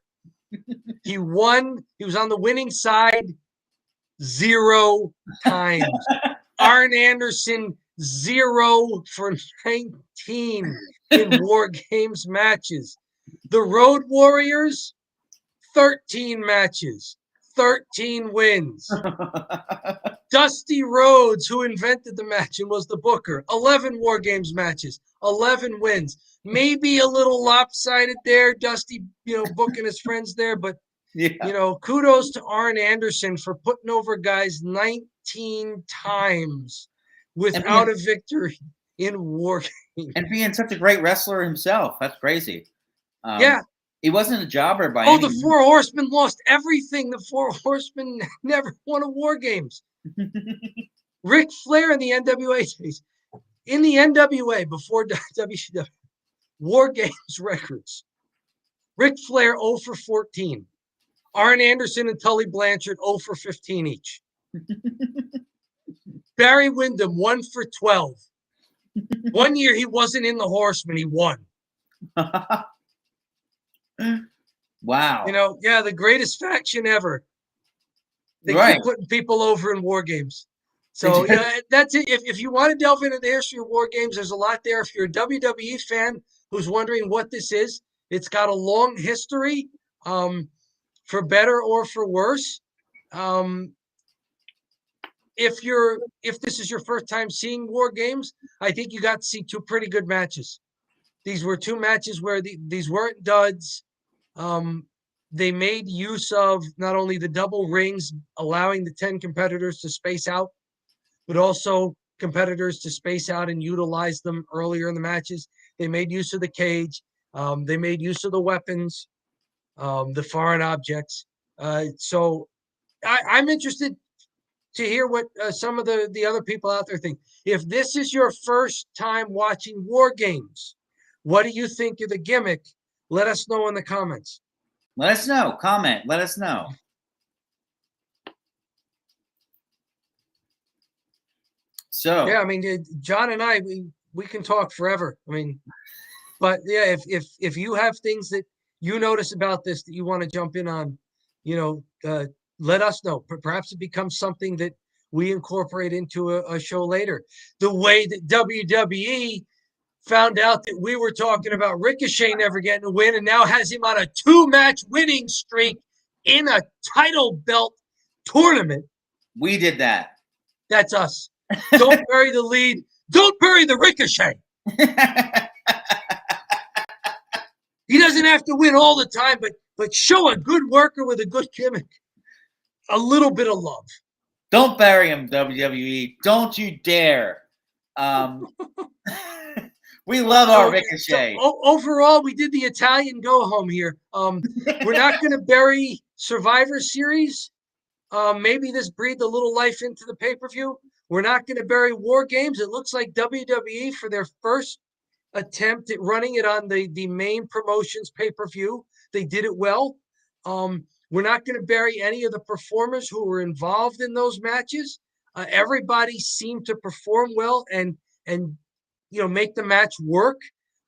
He won. He was on the winning side 0 times. Arn Anderson 0 for 19 in War Games matches. The Road Warriors, 13 matches, 13 wins. Dusty Rhodes, who invented the match and was the booker, 11 War Games matches, 11 wins. Maybe a little lopsided there, Dusty, booking his friends there, but kudos to Arn Anderson for putting over guys 19 times without a victory in War Games. And being such a great wrestler himself. That's crazy. He wasn't a jobber by any means. The Four Horsemen lost everything. The Four Horsemen never won a War Games. Ric Flair in the NWA days. In the NWA, before WCW, War Games records. Ric Flair 0 for 14. Arn Anderson and Tully Blanchard 0 for 15 each. Barry Windham 1 for 12. One year he wasn't in the Horsemen, he won. Wow. The greatest faction ever. They keep putting people over in War Games. So that's it. If you want to delve into the history of War Games, there's a lot there. If you're a WWE fan who's wondering what this is, it's got a long history, for better or for worse. If this is your first time seeing War Games, I think you got to see 2 pretty good matches. These were 2 matches where these weren't duds. They made use of not only the double rings, allowing the 10 competitors to space out, but also competitors to space out and utilize them earlier in the matches. They made use of the cage. They made use of the weapons, the foreign objects. So I'm interested to hear what some of the other people out there think. If this is your first time watching War Games, what do you think of the gimmick? Let us know in the comments. Let us know. Comment. Let us know. So yeah, I mean, John and I, we can talk forever. I mean, but yeah, if you have things that you notice about this that you want to jump in on, let us know. Perhaps it becomes something that we incorporate into a show later. The way that WWE found out that we were talking about Ricochet never getting a win and now has him on a 2-match winning streak in a title belt tournament. We did that. That's us. Don't bury the lead. Don't bury the Ricochet. He doesn't have to win all the time, but show a good worker with a good gimmick a little bit of love. Don't bury him, WWE. Don't you dare. We love our Ricochet. So, overall, we did the Italian go-home here. We're not going to bury Survivor Series. Maybe this breathed a little life into the pay-per-view. We're not going to bury War Games. It looks like WWE, for their first attempt at running it on the main promotions pay-per-view, they did it well. We're not going to bury any of the performers who were involved in those matches. Everybody seemed to perform well and make the match work.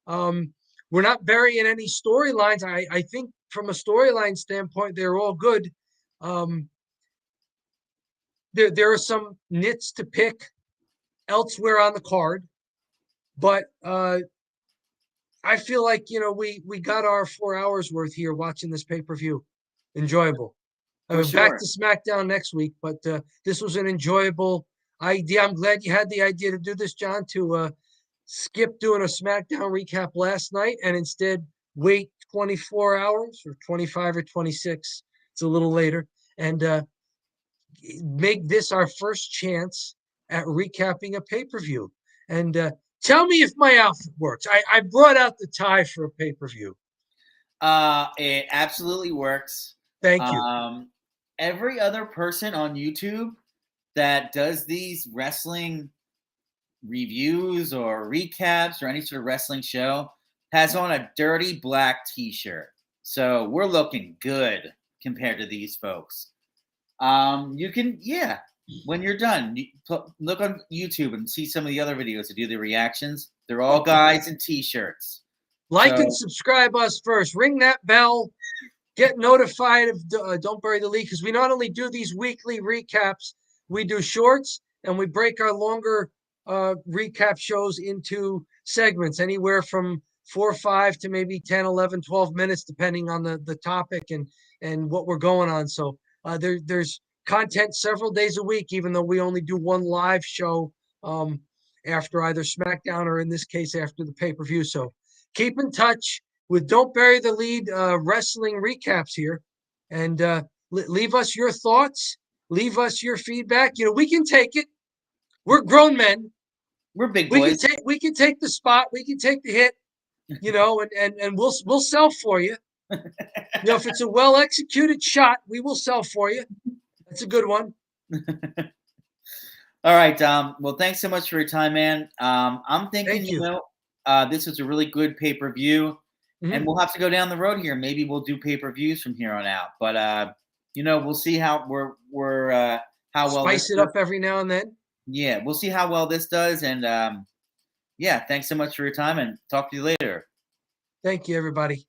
We're not burying any storylines. I think from a storyline standpoint, they're all good. There are some nits to pick elsewhere on the card, but I feel like we got our 4 hours worth here watching this pay-per-view. Enjoyable. Back to SmackDown next week, but this was an enjoyable idea. I'm glad you had the idea to do this, John, to skip doing a SmackDown recap last night and instead wait 24 hours or 25 or 26. It's a little later. And make this our first chance at recapping a pay-per-view. And tell me if my outfit works. I brought out the tie for a pay-per-view. It absolutely works. Thank you. Every other person on YouTube that does these wrestling reviews or recaps or any sort of wrestling show has on a dirty black t-shirt. So we're looking good compared to these folks. You can, when you're done, look on YouTube and see some of the other videos that do the reactions. They're all guys in t-shirts. Like and subscribe us first. Ring that bell. Get notified of Don't Bury the Lead, because we not only do these weekly recaps, we do shorts, and we break our longer recap shows into segments, anywhere from 4 or 5 to maybe 10, 11, 12 minutes, depending on the topic and what we're going on. So there's content several days a week, even though we only do one live show after either SmackDown or, in this case, after the pay-per-view. So keep in touch with Don't Bury the Lead wrestling recaps here, and leave us your thoughts. Leave us your feedback. We can take it. We're grown men. We're big boys. We can take the spot. We can take the hit. And we'll sell for you. If it's a well executed shot, we will sell for you. That's a good one. All right, well, thanks so much for your time, man. I'm thinking, this was a really good pay-per-view, and we'll have to go down the road here. Maybe we'll do pay-per-views from here on out. But we'll see how we're how well spice it up every now and then. Yeah, we'll see how well this does, and thanks so much for your time, and talk to you later. Thank you, everybody.